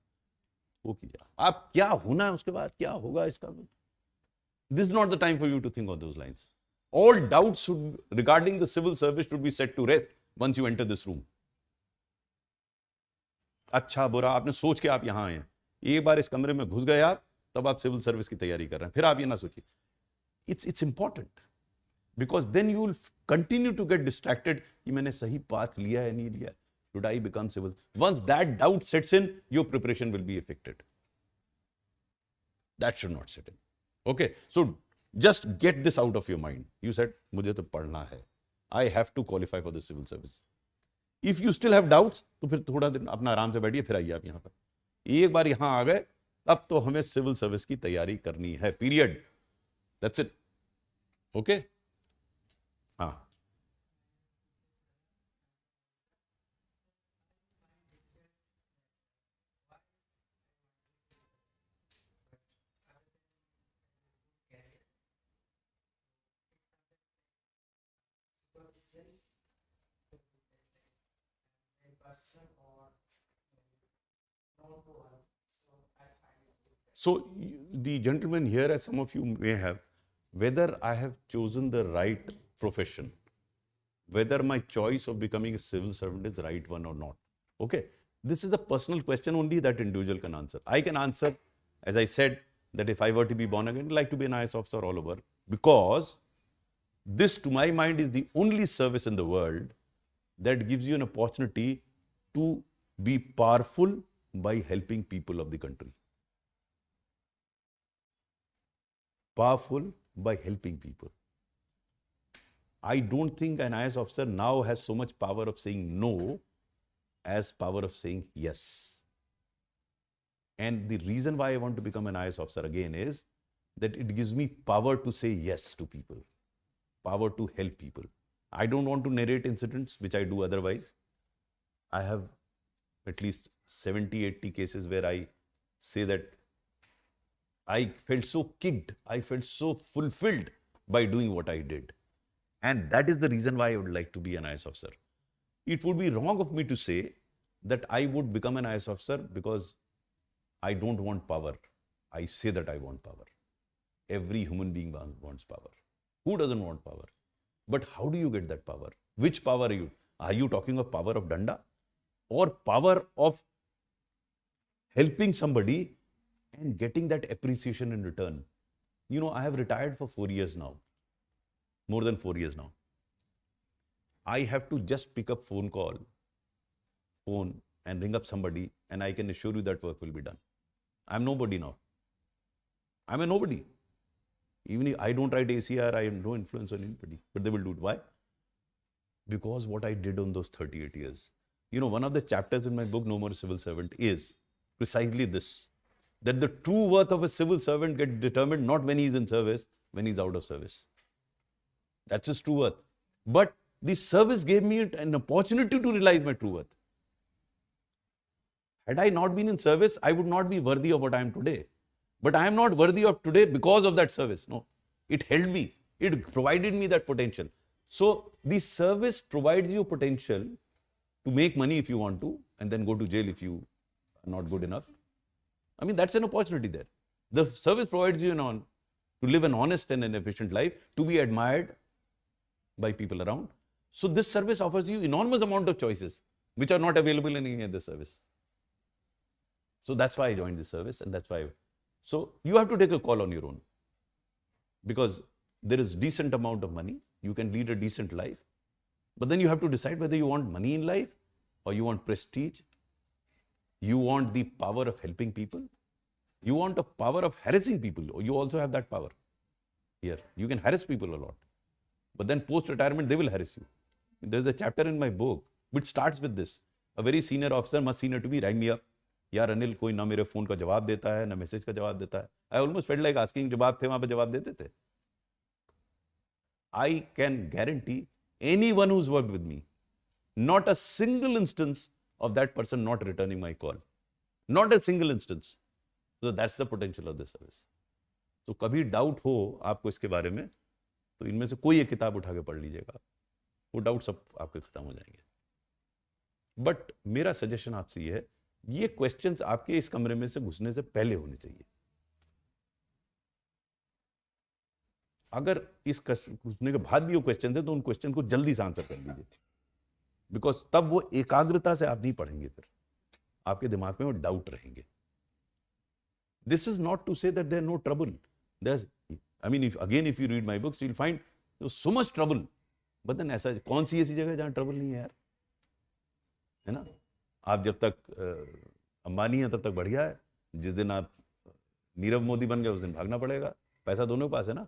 वो कीजिए. आप क्या होना है उसके बाद क्या होगा इसका, this is not the time for you to think on those lines. All doubts regarding the civil service should be set to rest once you enter this room. अच्छा बुरा आपने सोच के आप यहां आए हैं, एक बार इस कमरे में घुस गए आप, तब आप सिविल सर्विस की तैयारी कर रहे हैं. फिर आप ये ना सोचिए. It's important because then you will continue to get distracted कि मैंने सही पाथ लिया है नहीं लिया. Should I become civil? Once that doubt sets in, your preparation will be affected. That should not set in. Okay, so just get this out of your mind. You said मुझे तो पढ़ना है, I have to qualify for the civil service. If you still have doubts, तो फिर थोड़ा दिन अपना आराम से बैठिए, फिर आइए आप यहाँ पर. एक बार यहाँ आ गए तब तो हमें सिविल सर्विस की तैयारी करनी है, पीरियड. That's it. Okay? हाँ. So the gentleman here, as some of you may have, whether I have chosen the right profession, whether my choice of becoming a civil servant is right one or not. Okay, this is a personal question, only that individual can answer. I can answer, as I said, that if I were to be born again, I'd like to be an IAS officer all over, because this, to my mind, is the only service in the world that gives you an opportunity to be powerful by helping people of the country. Powerful by helping people. I don't think an IAS officer now has so much power of saying no as power of saying yes. And the reason why I want to become an IAS officer again is that it gives me power to say yes to people, power to help people. I don't want to narrate incidents, which I do otherwise. I have at least 70, 80 cases where I say that I felt so kicked, I felt so fulfilled by doing what I did. And that is the reason why I would like to be an IAS officer. It would be wrong of me to say that I would become an IAS officer because I don't want power. I say that I want power. Every human being wants power. Who doesn't want power? But how do you get that power? Which power are you? Are you talking of power of danda or power of helping somebody and getting that appreciation in return? You know, I have retired for 4 years now, more than 4 years now. I have to just pick up phone and ring up somebody, and I can assure you that work will be done. I'm nobody now. I'm a nobody. Even if I don't write ACR, I have no influence on anybody, but they will do it. Why? Because what I did on those 38 years. You know, one of the chapters in my book, No More Civil Servant, is precisely this, that the true worth of a civil servant gets determined not when he's in service, when he's out of service. That's his true worth. But the service gave me an opportunity to realize my true worth. Had I not been in service, I would not be worthy of what I am today. But I am not worthy of today because of that service. No, it held me. It provided me that potential. So the service provides you potential to make money if you want to, and then go to jail if you are not good enough. I mean, that's an opportunity there. The service provides you to live an honest and an efficient life, to be admired by people around. So this service offers you enormous amount of choices, which are not available in any other service. So that's why I joined this service, and that's why. So you have to take a call on your own, because there is decent amount of money. You can lead a decent life, but then you have to decide whether you want money in life or you want prestige. You want the power of helping people. You want the power of harassing people. Or you also have that power here. You can harass people a lot, but then post-retirement, they will harass you. There's a chapter in my book which starts with this. A very senior officer, much senior to me, rang me up. यार अनिल, कोई ना मेरे phone का जवाब देता है, ना message का जवाब देता है. I almost felt like asking, जवाब थे वहां पे जवाब देते थे. I can guarantee anyone who's worked with me, not a single instance of that person not returning my call. Not a single instance. So that's the potential of the service. So कभी doubt हो आपको इसके बारे में, तो इनमें से कोई एक किताब उठा के पढ़ लीजिएगा. वो डाउट सब आपके खत्म हो जाएंगे. बट मेरा सजेशन आपसे ये है, ये क्वेश्चंस आपके इस कमरे में से घुसने से पहले होने चाहिए. अगर इस घुसने के बाद भी वो क्वेश्चन है, तो उन क्वेश्चन को जल्दी से आंसर कर लीजिए, बिकॉज तब वो एकाग्रता से आप नहीं पढ़ेंगे, फिर आपके दिमाग में वो डाउट रहेंगे. This is not to say that there no trouble. I mean, if you read my books, you'll find there's so much trouble. But then ऐसा कौन सी ऐसी जगह जहाँ ट्रबल नहीं है यार, है ना? आप जब तक अंबानी है तब तक बढ़िया है. जिस दिन आप नीरव मोदी बन गए, उस दिन भागना पड़ेगा. पैसा दोनों के पास है ना.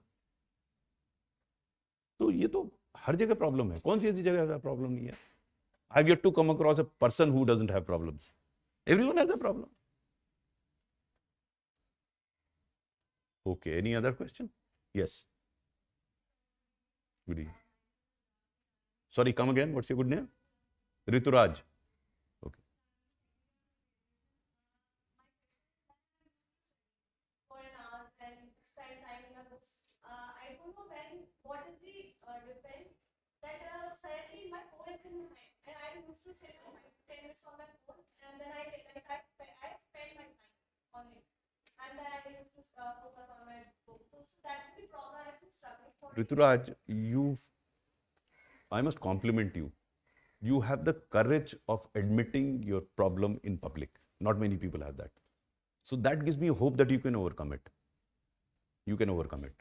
तो ये तो हर जगह प्रॉब्लम है. कौन सी ऐसी जगह प्रॉब्लम नहीं है? I have yet to come across a person who doesn't have problems. Everyone has a problem. Okay, any other question? Yes. Good evening. Sorry, come again. What's your good name? Rituraj. Okay. For an hour and spend time in a books. I don't know what is the difference that suddenly my phone is in my hand, and I used to sit 10 minutes on my phone, and then I realized I spend my time on it, and then I used to focus on my book. So that's the problem I'm still struggling for. Rituraj, I must compliment you. You have the courage of admitting your problem in public. Not many people have that. So that gives me hope that you can overcome it. You can overcome it.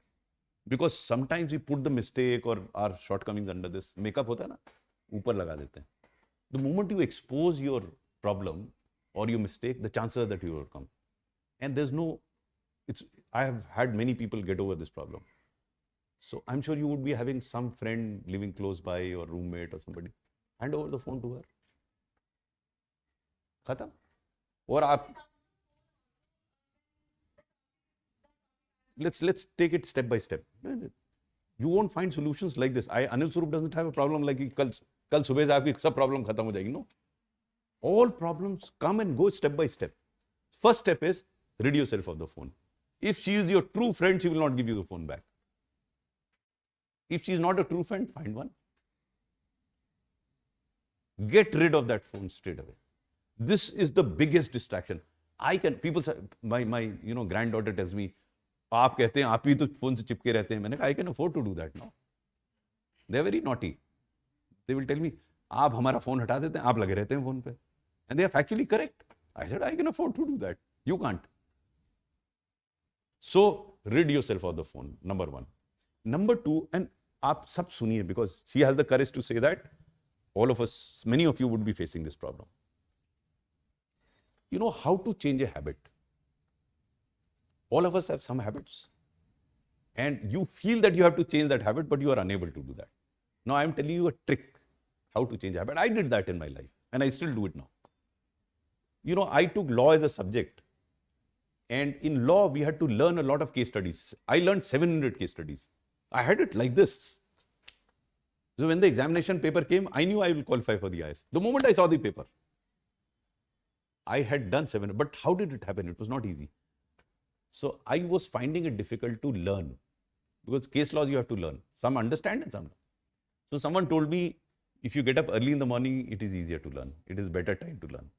Because sometimes we put the mistake or our shortcomings under this. Makeup होता है ना, ऊपर लगा देते हैं. The moment you expose your problem or your mistake, the chances are that you overcome. And there's no, I have had many people get over this problem. So I'm sure you would be having some friend living close by or roommate or somebody. Hand over the phone to her. खत्म. और आप let's take it step by step. You won't find solutions like this. Anil Swarup doesn't have a problem like कल सुबह से आपकी सब problem खत्म हो जाएगी. No. All problems come and go step by step. First step is rid yourself of the phone. If she is your true friend, she will not give you the phone back. If she is not a true friend, find one. Get rid of that phone straight away. This is the biggest distraction. People say, my granddaughter tells me, आप कहते हैं आप ही तो phone से चिपके रहते हैं. मैंने कहा I can afford to do that now. They are very naughty. They will tell me, आप हमारा फोन हटा देते हैं, आप लगे रहते हैं फोन पे. And they are factually correct. I said I can afford to do that. You can't. So rid yourself of the phone. Number one. Number two, and आप सब सुनिए, because she has the courage to say that. All of us, many of you would be facing this problem. You know how to change a habit. All of us have some habits. And you feel that you have to change that habit, but you are unable to do that. Now I am telling you a trick how to change a habit. I did that in my life and I still do it now. You know, I took law as a subject. And in law, we had to learn a lot of case studies. I learned 700 case studies. I had it like this. So when the examination paper came, I knew I will qualify for the IAS. The moment I saw the paper, I had done 700. But how did it happen? It was not easy. So I was finding it difficult to learn. Because case laws you have to learn. Some understand and some don't. So someone told me, if you get up early in the morning, it is easier to learn. It is better time to learn.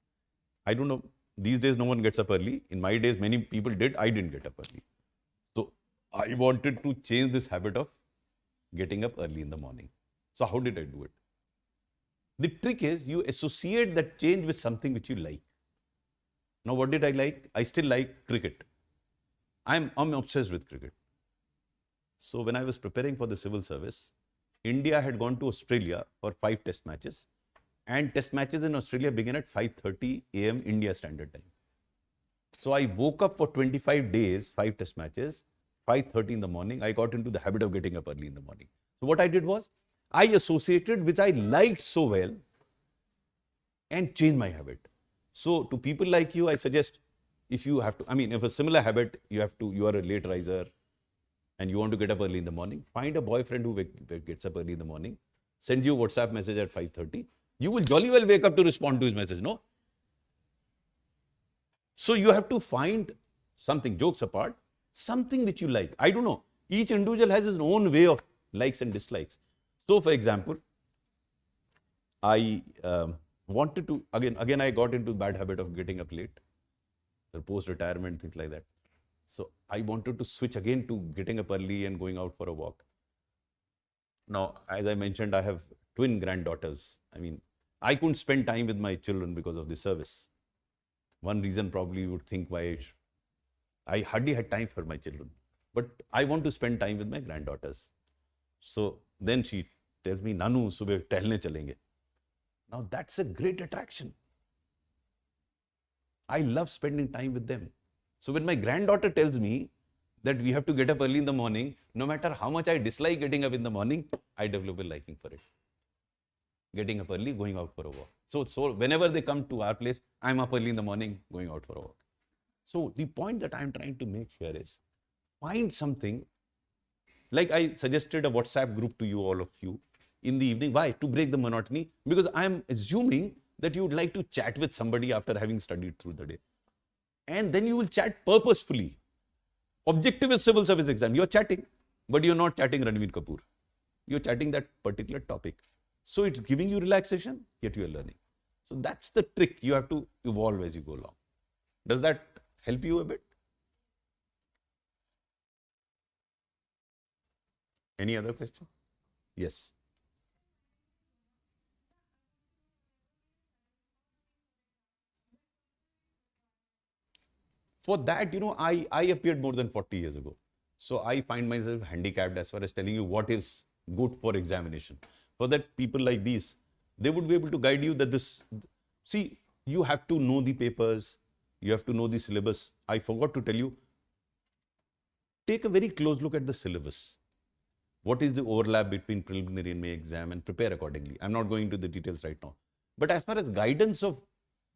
I don't know. These days, no one gets up early. In my days, many people did. I didn't get up early. So I wanted to change this habit of getting up early in the morning. So how did I do it? The trick is you associate that change with something which you like. Now, what did I like? I still like cricket. I'm obsessed with cricket. So when I was preparing for the civil service, India had gone to Australia for 5 test matches. And test matches in Australia begin at 5:30 a.m. India Standard Time. So I woke up for 25 days, 5 test matches, 5:30 in the morning. I got into the habit of getting up early in the morning. So what I did was, I associated which I liked so well and changed my habit. So to people like you, I suggest, if you have to, if a similar habit, you are a late riser and you want to get up early in the morning, find a boyfriend who gets up early in the morning, sends you a WhatsApp message at 5:30. You will jolly well wake up to respond to his message, no? So you have to find something, jokes apart, something which you like. I don't know. Each individual has his own way of likes and dislikes. So for example, I wanted to, again I got into bad habit of getting up late, post-retirement, things like that. So I wanted to switch again to getting up early and going out for a walk. Now, as I mentioned, I have twin granddaughters. I couldn't spend time with my children because of the service. One reason probably you would think why I hardly had time for my children. But I want to spend time with my granddaughters. So then she tells me, Nanu, subah tohlne chalenge. Now that's a great attraction. I love spending time with them. So when my granddaughter tells me that we have to get up early in the morning, no matter how much I dislike getting up in the morning, I develop a liking for it. Getting up early, going out for a walk. So whenever they come to our place, I'm up early in the morning, going out for a walk. So the point that I'm trying to make here is, find something, like I suggested a WhatsApp group to you, all of you, in the evening. Why? To break the monotony. Because I'm assuming that you would like to chat with somebody after having studied through the day. And then you will chat purposefully. Objective is civil service exam. You're chatting, but you're not chatting Ranveer Kapoor. You're chatting that particular topic. So it's giving you relaxation, yet you are learning. So that's the trick. You have to evolve as you go along. Does that help you a bit? Any other question? Yes. For that, I appeared more than 40 years ago. So I find myself handicapped as far as telling you what is good for examination. For that, people like these, they would be able to guide you that see, you have to know the papers, you have to know the syllabus. I forgot to tell you, take a very close look at the syllabus. What is the overlap between preliminary and main exam, and prepare accordingly. I'm not going into the details right now. But as far as guidance of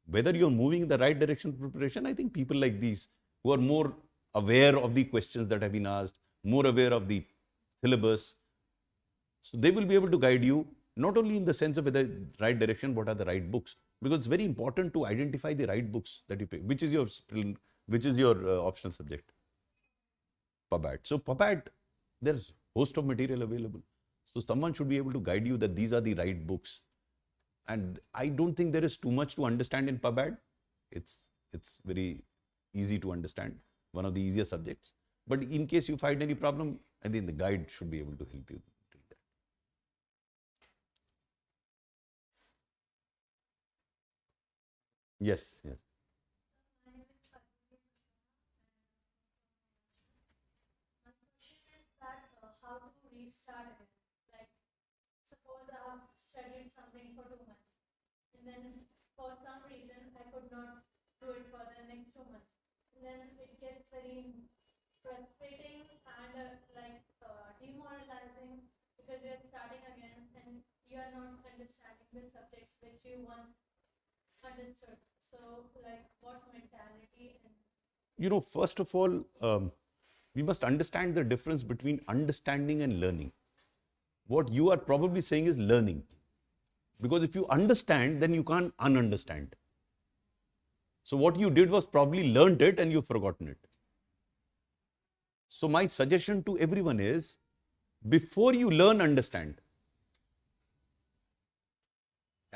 whether you're moving in the right direction of preparation, I think people like these who are more aware of the questions that have been asked, more aware of the syllabus, so they will be able to guide you not only in the sense of the right direction, what are the right books, because it's very important to identify the right books that you pick. Which is your optional subject? PubAd. So PubAd, there's host of material available. So someone should be able to guide you that these are the right books. And I don't think there is too much to understand in PubAd. It's very easy to understand, one of the easier subjects. But in case you find any problem, I think the guide should be able to help you do that. Yes, yes. My name is Padmini Krishna, and my question is that how to restart again? Like, suppose I have studied something for 2 months, and then for some reason I could not do it for the next 2 months, and then it gets very frustrating and demoralizing because you're starting again and you are not understanding the subjects which you once understood. So, like, what mentality and First of all, we must understand the difference between understanding and learning. What you are probably saying is learning. Because if you understand, then you can't ununderstand. So what you did was probably learned it and you've forgotten it. So my suggestion to everyone is, before you learn, understand.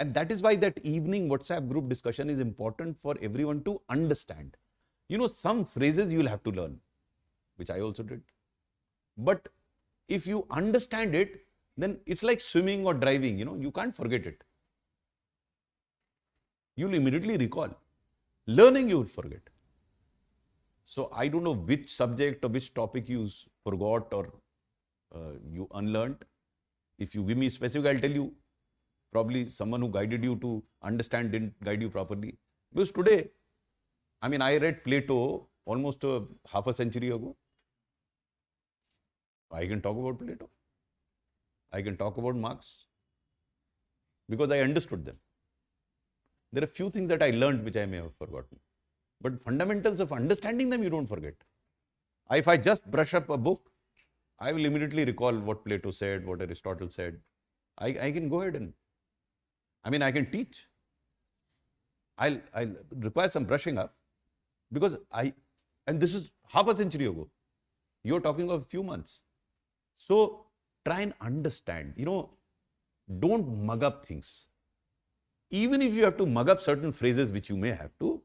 And that is why that evening WhatsApp group discussion is important for everyone to understand. Some phrases you'll have to learn, which I also did. But if you understand it, then it's like swimming or driving, you can't forget it. You'll immediately recall. Learning, you'll forget. So I don't know which subject or which topic you forgot or you unlearned. If you give me specific, I'll tell you. Probably someone who guided you to understand didn't guide you properly. Because today, I read Plato almost half a century ago. I can talk about Plato. I can talk about Marx. Because I understood them. There are few things that I learned which I may have forgotten. But fundamentals of understanding them, you don't forget. If I just brush up a book, I will immediately recall what Plato said, what Aristotle said. I can go ahead and I can teach. I'll require some brushing up because and this is half a century ago. You're talking of a few months. So try and understand, don't mug up things. Even if you have to mug up certain phrases, which you may have to,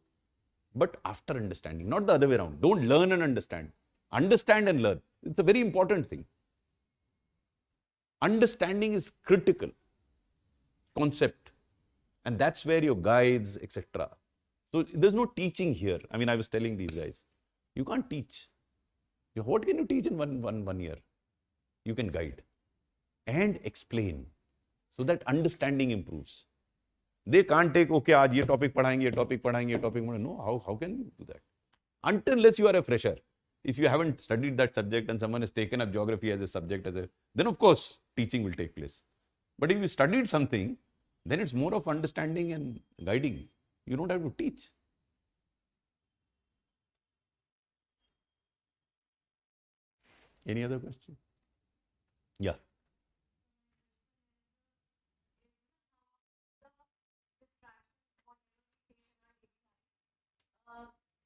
but after understanding, not the other way around. Don't learn and understand. Understand and learn. It's a very important thing. Understanding is critical concept. And that's where your guides, etc. So there's no teaching here. I was telling these guys, you can't teach. What can you teach in one year? You can guide and explain so that understanding improves. They can't take, okay, aaj ye topic padhayenge, ye topic padhayenge, ye topic padhayenge. No, how can you do that? Unless you are a fresher. If you haven't studied that subject and someone has taken up geography as a subject, then of course teaching will take place. But if you studied something, then it's more of understanding and guiding. You don't have to teach. Any other question? Yeah.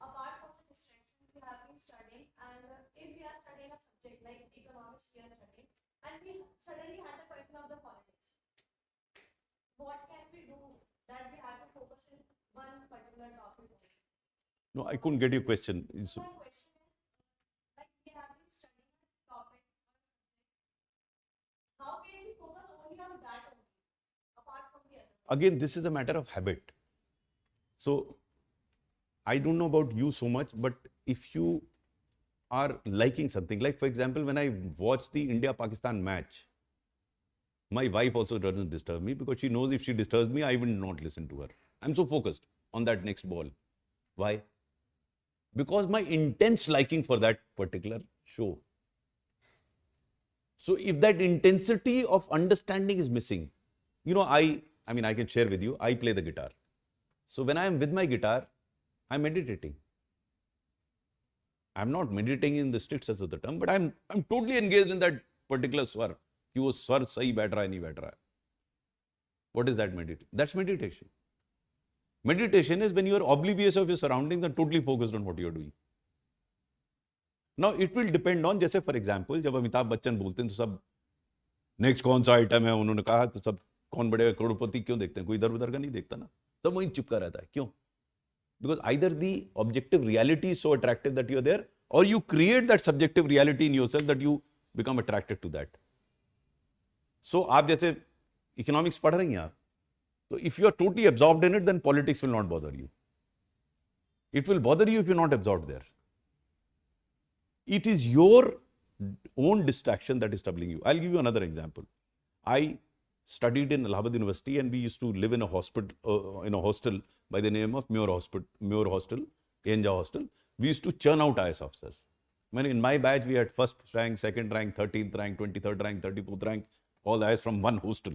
apart from the distractions we have been studying, and if we are studying a subject like economics, we are studying, and we suddenly had the question of the politics. What can we do that we have to focus in one particular topic? No, I couldn't get your question. My question is, like, we have been studying a topic or a subject. How can we focus only on that only, apart from the other? Again, this is a matter of habit. So I don't know about you so much, but if you are liking something, like for example, when I watch the India-Pakistan match, my wife also doesn't disturb me because she knows if she disturbs me, I will not listen to her. I'm so focused on that next ball. Why? Because my intense liking for that particular show. So if that intensity of understanding is missing, you know, I mean, I can share with you, I play the guitar. So when I am with my guitar, I'm meditating. I'm not meditating in the strict sense of the term, but I'm totally engaged in that particular swar. कि वो स्वर सही बैठ रहा है नहीं बैठ रहा है. What is that meditation? That's meditation. Meditation is when you are oblivious of your surroundings and totally focused on what you are doing. Now it will depend on, जैसे for example, जब अमिताभ बच्चन बोलते हैं तो सब नेक्स्ट कौन सा item है उन्होंने कहा तो सब कौन बढ़ेगा करोड़पति क्यों देखते हैं, कोई इधर उधर का नहीं देखता ना, सब वहीं चिपका रहता है. क्यों? Because either the objective reality is so attractive that you are there, or you create that subjective reality in yourself that you become attracted to that. So आप जैसे इकोनॉमिक्स पढ़ रही हैं आप, तो if you are totally absorbed in it, then politics will not bother you. It will bother you if you're not absorbed there. It is your own distraction that is troubling you. I'll give you another example. I studied in Allahabad University and we used to live in a hospital, in a hostel by the name of Muir Hostel, Enja Hostel. We used to churn out IS officers. In my batch, we had first rank, second rank, 13th rank, 23rd rank, 34th rank, all IS from one hostel,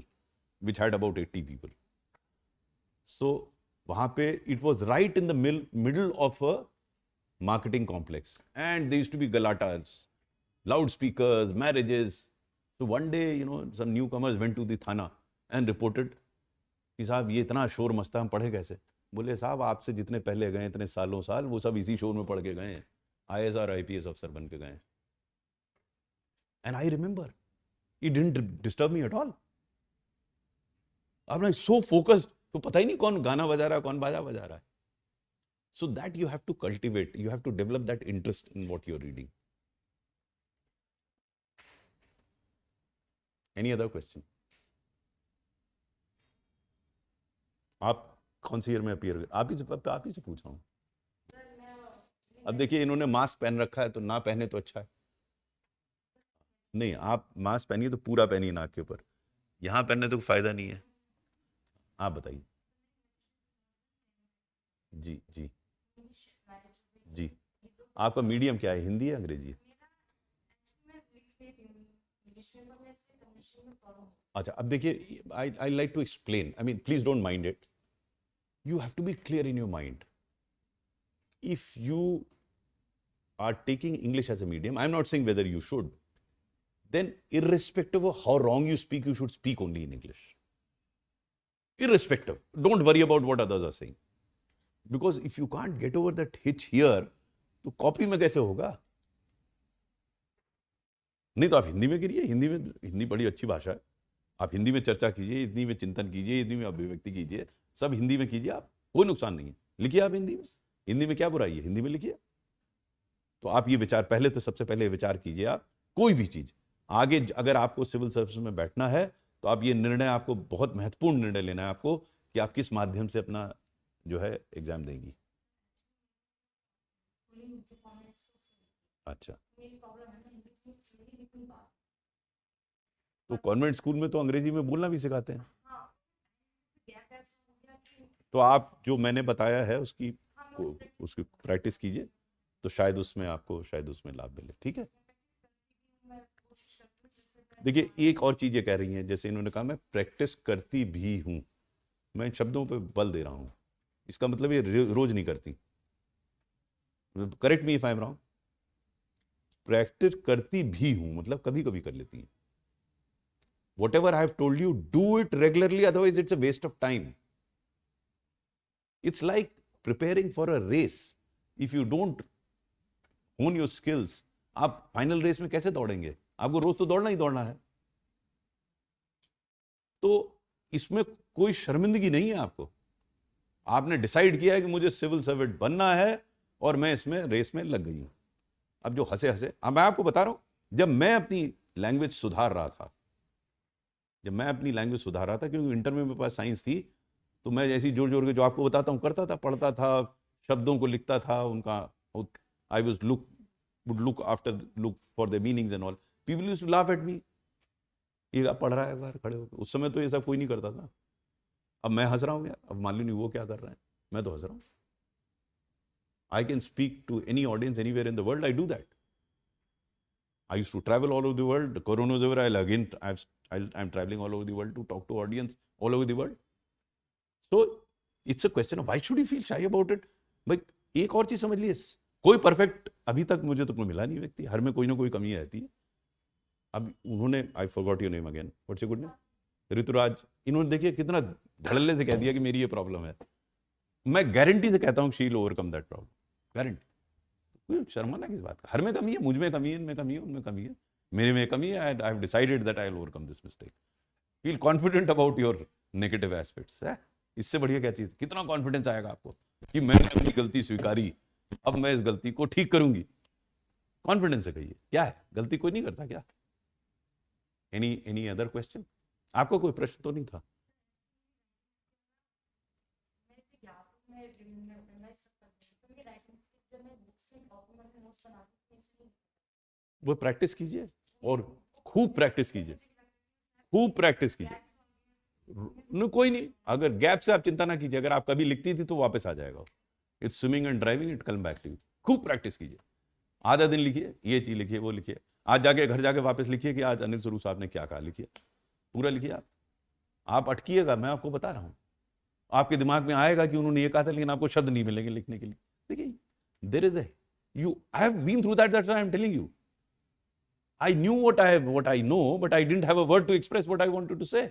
which had about 80 people. So, वहाँ पे it was right in the middle of a marketing complex. And there used to be galatas, loudspeakers, marriages. So one day, you know, some newcomers went to the Thana and reported कि साहब ये इतना शोर मस्ता हम पढ़े कैसे? बोले साहब आपसे जितने पहले गए इतने सालों साल वो सब इसी शोर में पढ़ के गए हैं, IAS और IPS अफसर बन के गए. And I remember, it didn't disturb me at all. I'm like so focused, तो पता ही नहीं कौन गाना बजा रहा है, कौन बाजा बजा रहा है. So that you have to cultivate, you have to develop that interest in what you're reading. Any other question? आप कौन सी ईयर में अपीयर, आप ही से पूछ रहा हूँ. अब देखिए इन्होंने मास्क पहन रखा है तो ना पहने तो अच्छा है. नहीं, आप मास्क पहनिए तो पूरा पहनिए नाक के ऊपर, यहाँ पहनने से कोई फायदा नहीं है. आप बताइए. जी जी जी. आपका मीडियम क्या है, हिंदी है अंग्रेजी है? अच्छा, अब देखिए, I like to explain, I mean please don't mind it. You have to be clear in your mind. If you are taking English as a medium, I'm not saying whether you should, then irrespective of how wrong you speak, you should speak only in English. Irrespective. Don't worry about what others are saying. Because if you can't get over that hitch here, तो copy में कैसे होगा? नहीं तो आप हिंदी में गिरिए, हिंदी बड़ी अच्छी भाषा है. आप हिंदी में चर्चा कीजिए, हिंदी में चिंतन कीजिए, हिंदी में अभिव्यक्ति कीजिए, सब हिंदी में कीजिए. आप कोई नुकसान नहीं है, लिखिए आप हिंदी में क्या बुराई है, हिंदी में लिखिए. तो आप ये विचार पहले, तो सबसे पहले विचार कीजिए आप कोई भी चीज आगे. अगर आपको सिविल सर्विस में बैठना है तो आप ये निर्णय, आपको बहुत महत्वपूर्ण निर्णय लेना है आपको कि आप किस माध्यम से अपना जो है एग्जाम देंगी. अच्छा, तो कॉन्वेंट स्कूल में तो अंग्रेजी में बोलना भी सिखाते हैं. तो आप जो मैंने बताया है उसकी प्रैक्टिस कीजिए, तो शायद उसमें लाभ मिले. ठीक है. देखिए, एक और चीज ये कह रही हैं, जैसे इन्होंने कहा मैं प्रैक्टिस करती भी हूं. मैं शब्दों पे बल दे रहा हूं, इसका मतलब ये रोज नहीं करती. Correct me if I am wrong. Practice करती भी हूं मतलब कभी कभी कर लेती हैं. Whatever I have told you, do it regularly, otherwise it's a waste of time. It's like preparing for a race. If you don't hone your skills, आप फाइनल रेस में कैसे दौड़ेंगे? आपको रोज तो दौड़ना ही दौड़ना है. तो इसमें कोई शर्मिंदगी नहीं है आपको. आपने डिसाइड किया है कि मुझे सिविल सर्वेंट बनना है और मैं इसमें रेस में लग गई हूं. अब जो हंसे, अब मैं आपको बता रहा हूं, जब मैं अपनी लैंग्वेज सुधार रहा था, क्योंकि इंटर में मेरे पास साइंस थी, तो मैं ऐसी जोर जोर के जो आपको बताता हूँ करता था, पढ़ता था, शब्दों को लिखता था, उनका I was would look for their meanings and all. People used to laugh at me. ये आप पढ़ रहा है बाहर खड़े होकर, उस समय तो ये सब कोई नहीं करता था. अब मैं हंस रहा हूँ यार, अब मालूम नहीं वो क्या कर रहे हैं, मैं तो हंस रहा हूँ. I can speak to any audience anywhere in the world. I do that. I used to travel all over the world. The corona is over. I'm traveling all over the world to talk to audience all over the world. So it's a question of why should you feel shy about it? भाई एक और चीज समझ लिए, कोई perfect अभी तक मुझे तो कोई मिला नहीं व्यक्ति, हर में कोई ना कोई कमी रहती है. अब उन्होंने, I forgot your name again, what's your good name, Rituraj, इन्होंने देखिए कितना धड़ल्ले से कह दिया कि मेरी ये प्रॉब्लम है. मैं गारंटी से कहता हूँ she will overcome that problem, guarantee. कोई शर्माना किस बात का, हर में कमी है, मुझ में कमी है, इनमें कमी है, उनमें कमी है, मेरे में कमी है. I have decided that I will overcome this mistake. Feel confident about your negative aspects. है इससे बढ़िया क्या चीज, कितना कॉन्फिडेंस आएगा आपको कि मैंने अपनी गलती स्वीकारी, अब मैं इस गलती को ठीक करूंगी. कॉन्फिडेंस से कहिए, क्या है, गलती कोई नहीं करता क्या? Any other question? आपको कोई प्रश्न तो नहीं था? वो प्रैक्टिस कीजिए और खूब प्रैक्टिस कीजिए, खूब प्रैक्टिस कीजिए. न कोई नहीं, अगर गैप से आप चिंता ना कीजिए, अगर आप कभी लिखती थी तो वापस आ जाएगा. It's swimming and driving, it come back to you. खूब प्रैक्टिस कीजिए, आधा दिन लिखिए, ये चीज लिखिए, वो लिखिए, आज जाके घर जाके वापस लिखिए कि आज अनिल स्वरूप साहब ने क्या कहा, लिखिए, पूरा लिखिए. आप अटकिएगा, मैं आपको बता रहा हूं, आपके दिमाग में आएगा कि उन्होंने ये कहा था, लेकिन आपको शब्द नहीं मिलेंगे लिखने के लिए. देखिए, there is I have been through that I am telling you. I knew what I know, but I didn't have a word to express what I wanted to say.